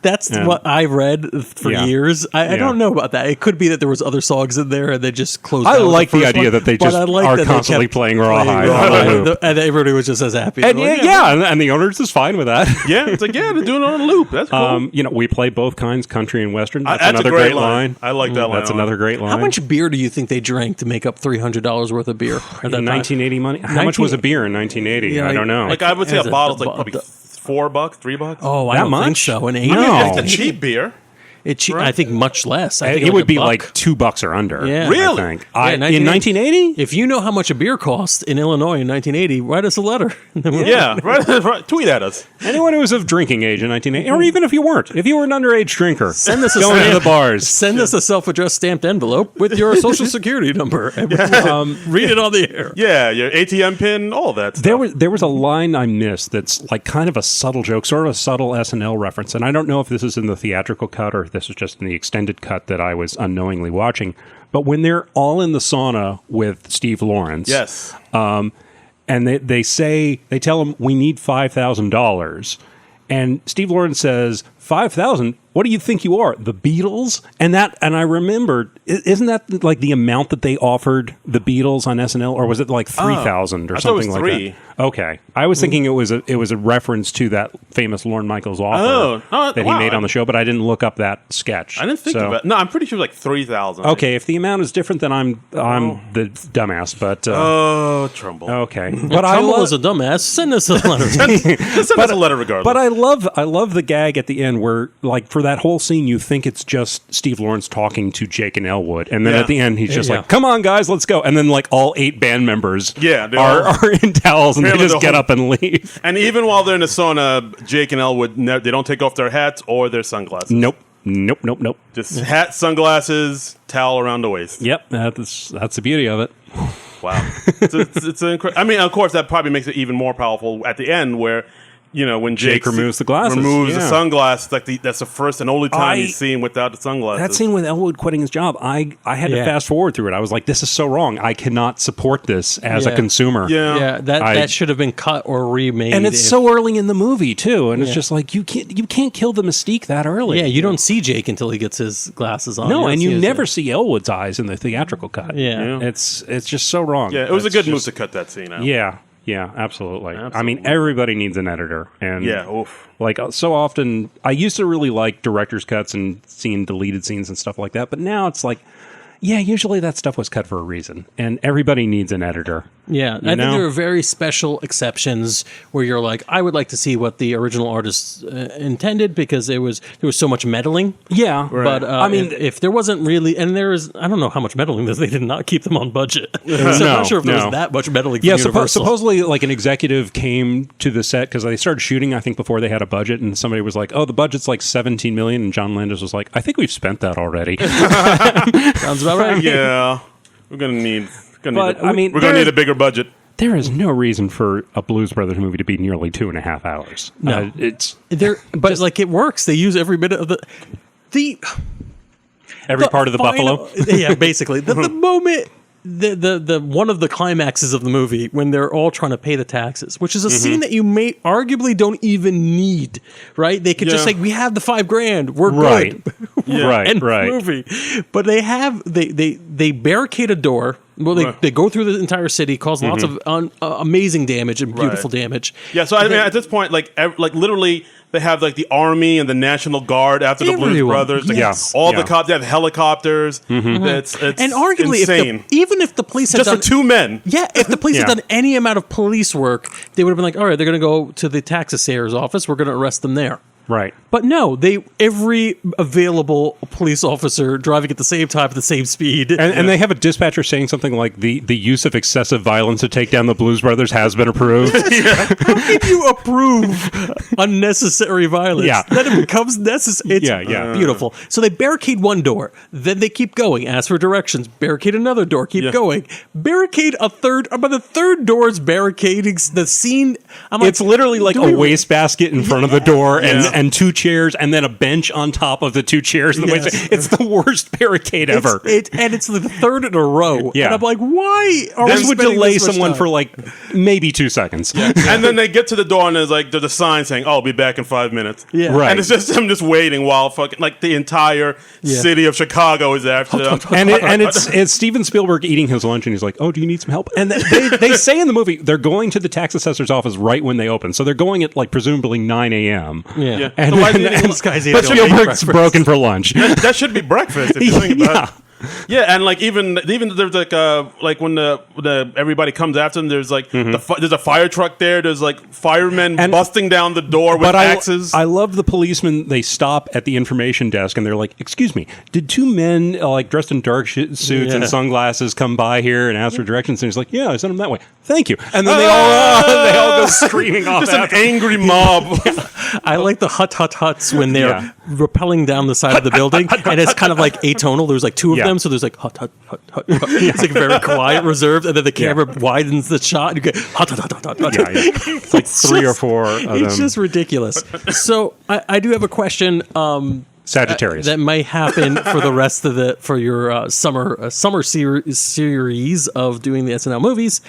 That's what I read for years. I don't know about that. It could be that there was other songs in there and they just closed out. I like the idea that they just are constantly playing Rawhide. And everybody was just as happy. And and the owners is fine with that. Yeah, it's like, they're doing it on a loop. That's cool. We play both kinds, country and western. That's another great line. I like that line. That's another great line. How much beer do you think they drank to make up $300 worth of beer? In 1980 money? How much was a beer in 1980? I don't know. Like I would say a bottle's like probably $4, $3. Oh, I don't think so. It's a cheap beer. I think much less. I think It would be $1. like $2 or under. Yeah. Really? I think. Yeah, In 1980? If you know how much a beer cost in Illinois in 1980, write us a letter. Yeah, right. Tweet at us. Anyone who was of drinking age in 1980, or even if you weren't, if you were an underage drinker, Send us a going to the bars. Send us a self-addressed stamped envelope with your social security number. And we'll, read it on the air. Yeah, your ATM pin, all that stuff. There was a line I missed that's like kind of a subtle joke, sort of a subtle SNL reference, and I don't know if this is in the theatrical cut or if this is just in the extended cut that I was unknowingly watching. But when they're all in the sauna with Steve Lawrence, Yes. and they tell him we need $5,000, and Steve Lawrence says, 5,000? What do you think you are, the Beatles? And I remembered, isn't that like the amount that they offered the Beatles on SNL, or was it like 3,000 or I thought it something was like 3. that? Okay, I was thinking it was a reference to that famous Lorne Michaels offer that he wow. made on the show, but I didn't look up that sketch. I didn't think of it. No, I'm pretty sure it was like 3,000. Okay, if the amount is different, then I'm the dumbass. But Trumbull. okay, but I Trumbull love is a dumbass. Send us a letter. Send us a letter regardless. But I love the gag at the end where, like, for that whole scene, you think it's just Steve Lawrence talking to Jake and Elwood, and then Yeah. at the end, he's just Yeah. like, "Come on, guys, let's go!" And then like all 8 band members, Yeah, they are in towels and they Apparently just the get whole- up and leave. And even while they're in the sauna, Jake and Elwood, they don't take off their hats or their sunglasses. Nope. Just hat, sunglasses, towel around the waist. Yep, that's the beauty of it. Wow. It's I mean, of course, that probably makes it even more powerful at the end where, when Jake removes the glasses. removes the Yeah. sunglasses, that's the first and only time he's seen without the sunglasses. That scene with Elwood quitting his job, I had to Yeah. fast forward through it. I was like, this is so wrong. I cannot support this as a Yeah. consumer. Yeah. that should have been cut or remade. And it's if- so early in the movie too, and it's Yeah. just like you can't kill the mystique that early. Yeah, you don't see Jake until he gets his glasses on. No, don't and see you his- never see Elwood's eyes in the theatrical cut. Yeah. It's just so wrong. Yeah, it was a It's good move just- to cut that scene out. Yeah, absolutely. I mean, Absolutely. everybody needs an editor, and Yeah, oof. like so often, I used to really like director's cuts and seeing deleted scenes and stuff like that, but now it's like, yeah, usually that stuff was cut for a reason, and everybody needs an editor. Yeah, I think know? there are very special exceptions where you're like, I would like to see what the original artist intended because there was so much meddling. Yeah, But I mean, if there wasn't really, and there is, I don't know how much meddling they did not keep them on budget. So I'm No, not sure if there no. was that much meddling. yeah, from Universal. supposedly like an executive came to the set because they started shooting, I think, before they had a budget, and somebody was like, "Oh, the budget's like 17 million," and John Landis was like, "I think we've spent that already." Sounds about right. Yeah. We're going to need... But, I mean, we're going to there need a bigger budget. There is no reason for a Blues Brothers movie to be nearly 2.5 hours. No. It's But like it works. They use every bit of the every part of the final- buffalo. Yeah, basically. The moment the one of the climaxes of the movie when they're all trying to pay the taxes, which is a scene that you may arguably don't even need, right? They could just Yeah. say, "We have the $5,000, we're Right. good." Right, End of right. movie. But they barricade a door. Well, they go through the entire city, cause lots of amazing damage and beautiful Right. damage. Yeah, so I mean, at this point, like literally, they have like the army and the National Guard after the Blues Everyone. Brothers. Like, Yes. all the Yeah. cops. They have helicopters. It's And arguably, insane. even if the police had just done for 2 men. Yeah, if the police had Yeah. done any amount of police work, they would have been like, all right, they're going to go to the tax assayer's office. We're going to arrest them there. Right. But no, every available police officer driving at the same time at the same speed. And they have a dispatcher saying something like the use of excessive violence to take down the Blues Brothers has been approved. How can you approve unnecessary violence? Yeah. Then it becomes necessary. It's Yeah. beautiful. So they barricade one door. Then they keep going. Ask for directions. Barricade another door. Keep going. Barricade a third. But the third door is barricading the scene. I'm like, It's literally like do a we- wastebasket in front of the door Yeah. and 2 chairs and then a bench on top of the 2 chairs. In the Yes. waste. It's the worst barricade ever. And it's the third in a row. Yeah. And I'm like, why are This we would spending delay this much someone time? for like maybe 2 seconds. And then they get to the door and there's a sign saying, "I'll be back in 5 minutes." Yeah. Right. And it's just them just waiting while fucking like the entire city of Chicago is after them. And it's Steven Spielberg eating his lunch, and he's like, "Oh, do you need some help?" And they say in the movie they're going to the tax assessor's office right when they open, so they're going at like presumably 9 a.m. Yeah. Yeah. And So why then- is he eating- This guy's but eating Spielberg's breakfast. broken for lunch. that should be breakfast if you think about it. Yeah, and like even there's like when the everybody comes after them, there's like there's a fire truck there. There's like firemen busting down the door with axes. I love the policemen. They stop at the information desk and they're like, "Excuse me, did two men like dressed in dark suits and sunglasses come by here and ask for directions?" And he's like, "Yeah, I sent them that way. Thank you." And then they all go screaming off. Just an angry mob. I like the huts when they're rappelling down the side of the building, and it's kind of like atonal. There's like two of them, so there's like hut. It's like very quiet, reserved, and then the camera widens the shot, and you get hut. It's like three or four of them. It's just ridiculous. So I do have a question. Sagittarius. That might happen for the rest of your summer series of doing the SNL movies.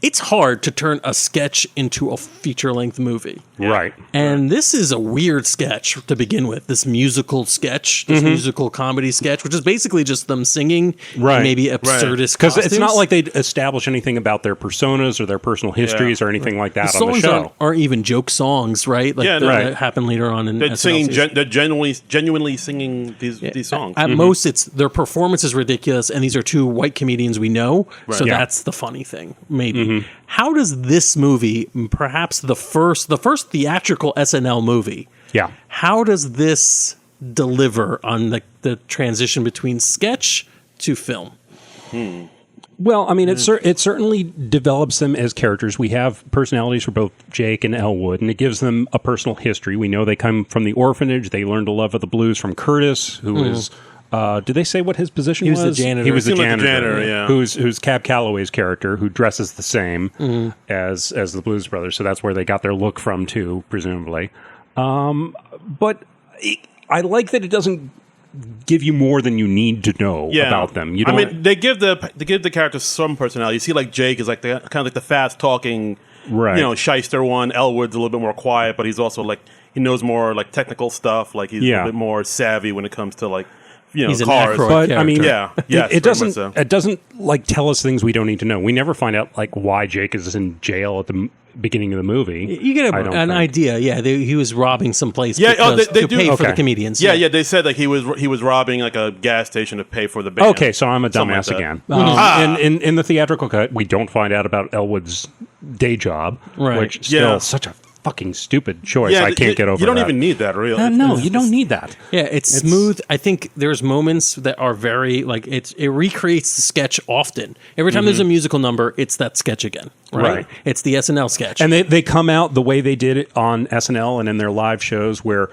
It's hard to turn a sketch into a feature-length movie. Right. And this is a weird sketch to begin with, this musical sketch, this musical comedy sketch, which is basically just them singing and maybe absurdist Because it's not costumes. like they establish anything about their personas or their personal histories or anything like that the on the songs show. aren't even joke songs, right? Like that happen later on in They're SNL singing. season. They're genuinely singing these songs. At most, it's their performance is ridiculous, and these are two white comedians we know, so that's the funny thing, maybe. How does this movie, perhaps the first theatrical SNL movie, how does this deliver on the transition between sketch to film? Well, I mean, it certainly develops them as characters. We have personalities for both Jake and Elwood, and it gives them a personal history. We know they come from the orphanage. They learned a love of the blues from Curtis, who is... did they say what his position was? He was the janitor. He was the Like janitor, who's Cab Calloway's character, who dresses the same as the Blues Brothers. So that's where they got their look from, too, presumably. But I like that it doesn't give you more than you need to know about them. You don't, I mean, they give the characters some personality. You see, like Jake is like kind of like the fast talking, shyster one. Elwood's a little bit more quiet, but he's also like he knows more like technical stuff. Like he's a little bit more savvy when it comes to like. He's cars. an Aykroyd but character. I mean, it doesn't. so. It doesn't like tell us things we don't need to know. We never find out like why Jake is in jail at the beginning of the movie. You get an idea. Yeah, he was robbing some place. They to do pay for the comedians. Yeah, they said like he was robbing like a gas station to pay for the band. Okay, so I'm a dumbass like again. In the theatrical cut, we don't find out about Elwood's day job, which still such a fucking stupid choice. I can't get over. You don't even need that, really. No, you don't need that. Yeah, it's smooth. I think there's moments that are very like it recreates the sketch often. Every time there's a musical number, it's that sketch again. Right. It's the SNL sketch. And they come out the way they did it on SNL and in their live shows where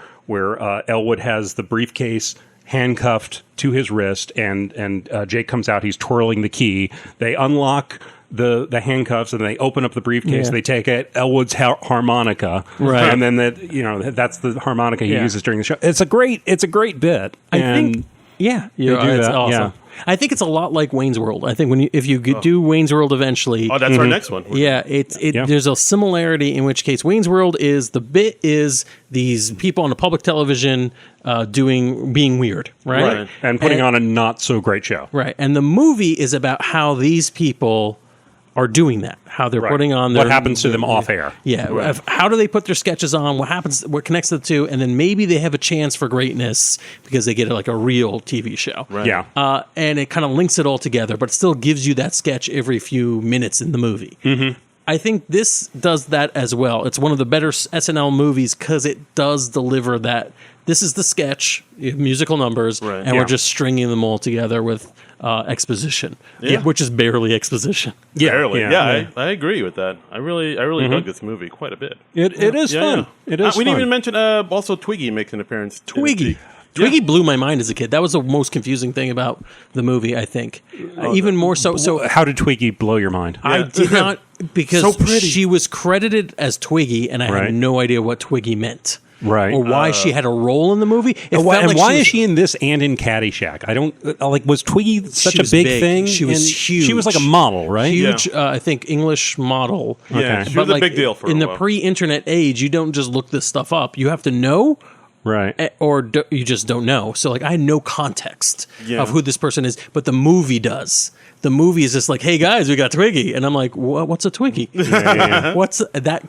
Elwood has the briefcase handcuffed to his wrist and Jake comes out, he's twirling the key. They unlock the handcuffs and they open up the briefcase. They take it Elwood's harmonica, and then that's the harmonica he uses during the show. It's a great bit. I think it's awesome. Yeah. I think it's a lot like Wayne's World. I think if you do Wayne's World eventually, that's our next one. There's a similarity in which case Wayne's World is these people on a public television being weird, right? And putting on a not so great show, right? And the movie is about how these people are doing that, how they're putting on what happens to them off air. How do they put their sketches on, what connects the two, and then maybe they have a chance for greatness because they get like a real TV show. And it kind of links it all together, but it still gives you that sketch every few minutes in the movie. I think this does that as well. It's one of the better SNL movies because it does deliver that. This is the sketch, musical numbers, and we're just stringing them all together with exposition, which is barely exposition. Barely. I agree with that. I really dug this movie quite a bit. It is fun. It is. We didn't fun. even mention also Twiggy makes an appearance. Twiggy blew my mind as a kid. That was the most confusing thing about the movie, I think. Even more so. So how did Twiggy blow your mind? I did not, because she was credited as Twiggy, and I had no idea what Twiggy meant. Right. Or why she had a role in the movie. Why is she in this and in Caddyshack? I don't was Twiggy such a big thing? She was huge. She was like a model, right? Huge, I think, English model. Yeah, she was a big deal for in the pre-internet age, you don't just look this stuff up. You have to know. Right. Or you just don't know. So I had no context of who this person is, but the movie does. The movie is just like, hey guys, we got Twiggy. And I'm like, what's a Twiggy? What's that?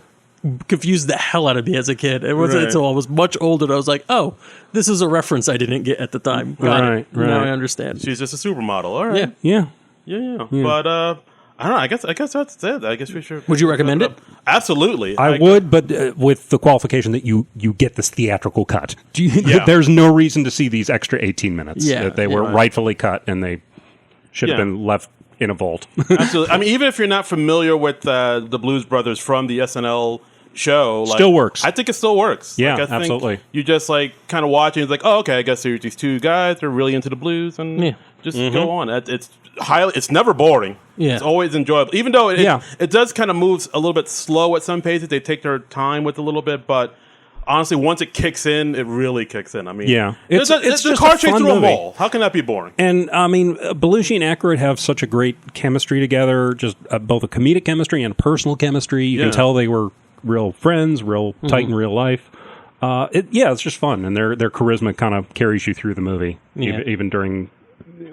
confused the hell out of me as a kid. It wasn't until I was much older that I was like, oh, this is a reference I didn't get at the time. Got it. Right. Now I understand. She's just a supermodel. All right. Yeah. Yeah. But I don't know. I guess that's it. I guess we should. Would you recommend it? Absolutely. I would, but with the qualification that you get this theatrical cut. There's no reason to see these extra 18 minutes. Yeah. They were rightfully cut, and they should have been left in a vault. Absolutely. I mean, even if you're not familiar with the Blues Brothers from the SNL show, Still works. I think it still works. Yeah, I think absolutely. You just kind of watching. It's like, oh, okay. I guess there's these two guys. They're really into the blues, and just go on. It's never boring. Yeah. It's always enjoyable. Even though it does kind of moves a little bit slow at some paces. They take their time with a little bit, but honestly, once it kicks in, it really kicks in. I mean, it's a just car a chase fun through a movie. mall. How can that be boring? And I mean, Belushi and Aykroyd have such a great chemistry together. Just both a comedic chemistry and a personal chemistry. You can tell they were real friends, real tight in real life. It's just fun, and their charisma kind of carries you through the movie, even during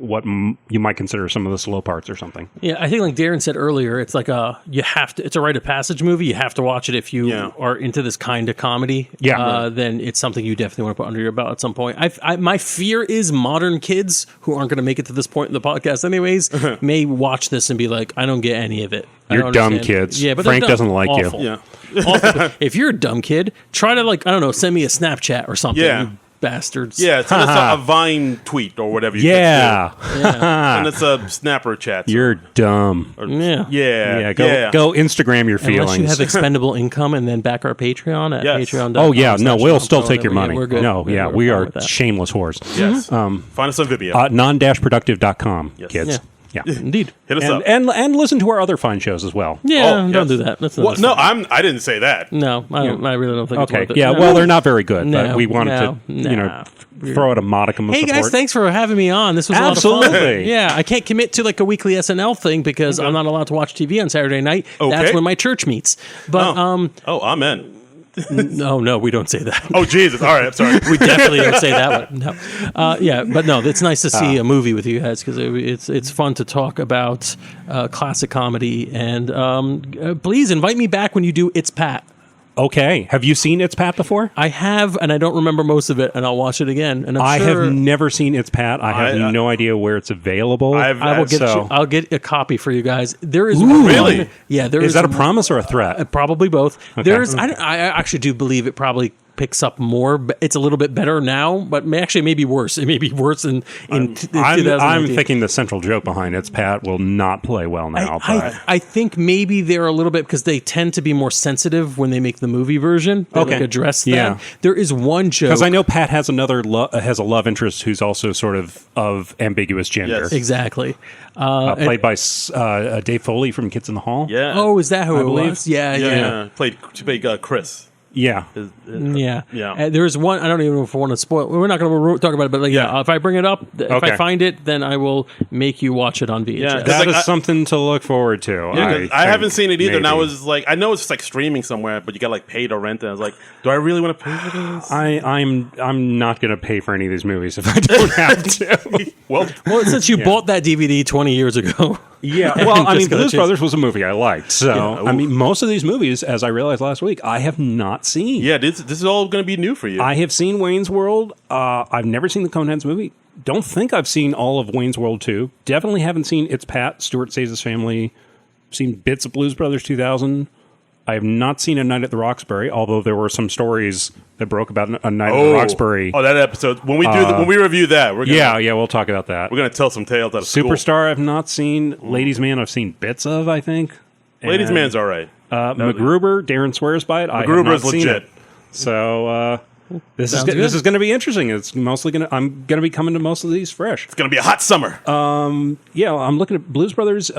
what you might consider some of the slow parts or something. Yeah, I think like Darren said earlier, it's like it's a rite of passage movie. You have to watch it if you are into this kind of comedy. Yeah. Then it's something you definitely want to put under your belt at some point. My fear is modern kids who aren't going to make it to this point in the podcast anyways may watch this and be like, I don't get any of it. You're dumb kids. Yeah, but Frank doesn't like Awful. you. Yeah. Awful. If you're a dumb kid, try to send me a Snapchat or something. Yeah. You bastards. Yeah, so it's a Vine tweet or whatever. You Yeah. and it's a Snapper chat. You're dumb. Yeah. Go Instagram your feelings. Unless you have expendable income and then back our Patreon at patreon.com. Oh, yeah. No, we'll still take your money. We're good. We are shameless whores. Yes. Find us on Vimeo. Non-productive.com, kids. Yeah. Yeah. Indeed. Hit us up. And listen to our other fine shows as well. Yeah, Oh, don't yes. do that. That's Well, no, I didn't say that. No, I really don't think it's Okay. worth it. Yeah, No. well, they're not very good, No, but we wanted no. to, throw out a modicum of Hey support. guys, thanks for having me on. This was a lot of Absolutely. fun. Yeah, I can't commit to like a weekly SNL thing because I'm not allowed to watch TV on Saturday night. Okay. That's when my church meets. But Amen. no, we don't say that. Oh, Jesus. All right, I'm sorry. We definitely don't say that one. No, but no, it's nice to see a movie with you guys because it's fun to talk about classic comedy. And please invite me back when you do It's Pat. Okay. Have you seen It's Pat before? I have, and I don't remember most of it, and I'll watch it again. And I sure have never seen It's Pat. I have no idea where it's available. I'll get a copy for you guys. There is Really? one, yeah. There Is that a promise or a threat? Probably both. There's. I actually do believe it probably picks up more. But it's a little bit better now, but actually may be worse. It may be worse in 2019. I'm thinking the central joke behind It's Pat will not play well now. I think maybe they're a little bit because they tend to be more sensitive when they make the movie version. They address that. Yeah. There is one joke because I know Pat has has a love interest who's also sort of ambiguous gender. Yes. Exactly. Played by Dave Foley from Kids in the Hall. Yeah. Oh, is that who it believe. was? Yeah. Played Chris. Yeah. Yeah. There's one. I don't even know if I want to spoil. We're not going to talk about it, but if I bring it up, if I find it, then I will make you watch it on VHS. Yeah, That is something to look forward to. Yeah, I haven't seen it either, and I maybe. was like, I know it's just like streaming somewhere, but you got like pay to rent it. I was like, do I really want to pay for this? I'm not going to pay for any of these movies if I don't have to. Well, since you bought that DVD 20 years ago. Yeah, well, I mean, Just gonna Blues chase- Brothers was a movie I liked. So, Yeah. I mean, most of these movies, as I realized last week, I have not seen. yeah, this is all going to be new for you. I have seen Wayne's World. I've never seen the Coneheads movie. Don't think I've seen all of Wayne's World 2. Definitely haven't seen It's Pat, Stuart Saves His Family. Seen bits of Blues Brothers 2000. I have not seen A Night at the Roxbury, although there were some stories that broke about A Night at the Roxbury. Oh, that episode. When we when we review that, we're gonna, We'll talk about that. we're going to tell some tales out of school. Superstar I've not seen. Ladies Man I've seen bits of, I think. Ladies And, Man's all right. MacGruber, Darren swears by it. I have MacGruber not is seen legit. it. So this Sounds good. is going to be interesting. It's mostly I'm going to be coming to most of these fresh. It's going to be a hot summer. Yeah, I'm looking at Blues Brothers.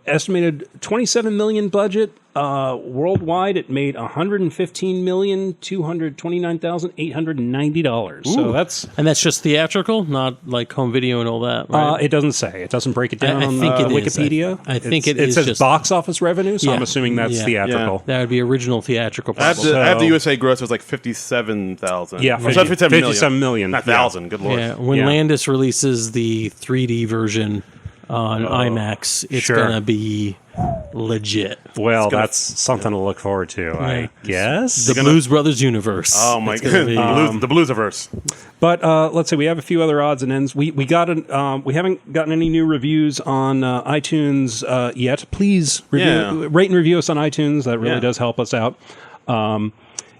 Estimated 27 million budget. Worldwide, it made $115,229,890. So that's just theatrical, not like home video and all that. Right? it doesn't say. It doesn't break it down I on think it is. Wikipedia. I think it it is says just- box office revenue, so Yeah. I'm assuming that's Yeah. theatrical. That would be original theatrical. I have Probably. the USA gross was like 57,000. Yeah, Or sorry, 57 million. Not thousand. Good lord. Yeah, when Yeah. Landis releases the 3D version on IMAX, it's Sure. gonna be legit. Well, that's something to look forward to, I guess. The Blues Brothers universe. Oh my It's gonna god, be- the Bluesiverse. But let's see, we have a few other odds and ends. We haven't gotten any new reviews on iTunes yet. Please rate and review us on iTunes. That really does help us out.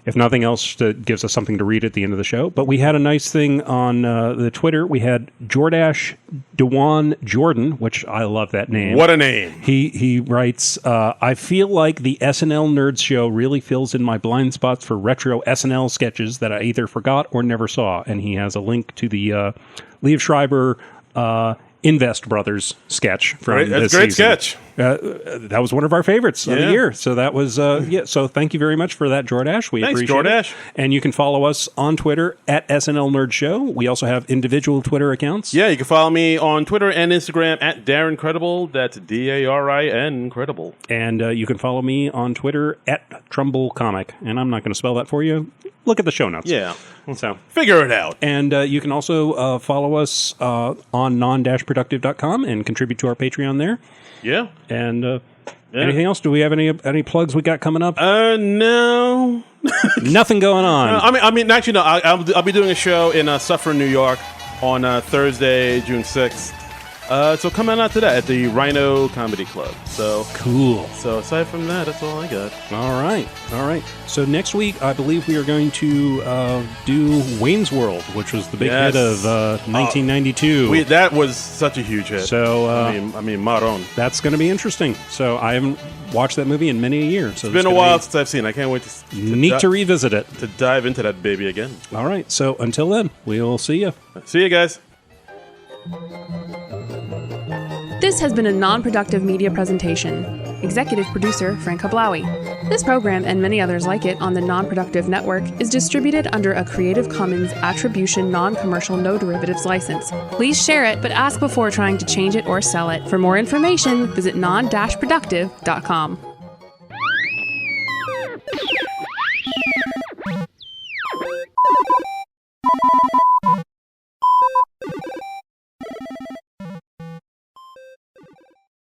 If nothing else, it gives us something to read at the end of the show. But we had a nice thing on the Twitter. We had Jordash Dewan Jordan, which I love that name. What a name. He writes, I feel like the SNL Nerds Show really fills in my blind spots for retro SNL sketches that I either forgot or never saw. And he has a link to the Liev Schreiber Invest Brothers sketch from That's this a great season. sketch. That was one of our favorites of the year. So that was, so thank you very much for that, Jordash. We Thanks, appreciate Jordash. it. And you can follow us on Twitter at SNL Nerd Show. We also have individual Twitter accounts. Yeah, you can follow me on Twitter and Instagram at Darren Credible. That's DARIN Credible. And you can follow me on Twitter at Trumbull Comic. And I'm not going to spell that for you. Look at the show notes. Yeah. So Figure it out. And you can also follow us on Non-Productive.com and contribute to our Patreon there. Yeah. And anything else? Do we have any plugs we got coming up? No. Nothing going on. I mean, actually, no. I'll be doing a show in Suffern, New York on Thursday, June 6th. So come on out to that at the Rhino Comedy Club. So Cool. So aside from that, that's all I got. All right. So next week, I believe we are going to do Wayne's World, which was the big hit of 1992. That was such a huge hit. So I mean, Maron. that's going to be interesting. So I haven't watched that movie in many a year. So It's been a while since I've seen it. I can't wait to revisit it. to dive into that baby again. All right. So until then, we'll see you. See you guys. This has been a non-productive media presentation. Executive producer Frank Hablawi. This program and many others like it on the Non-Productive Network is distributed under a Creative Commons Attribution Non-Commercial No Derivatives license. Please share it, but ask before trying to change it or sell it. For more information, visit non-productive.com.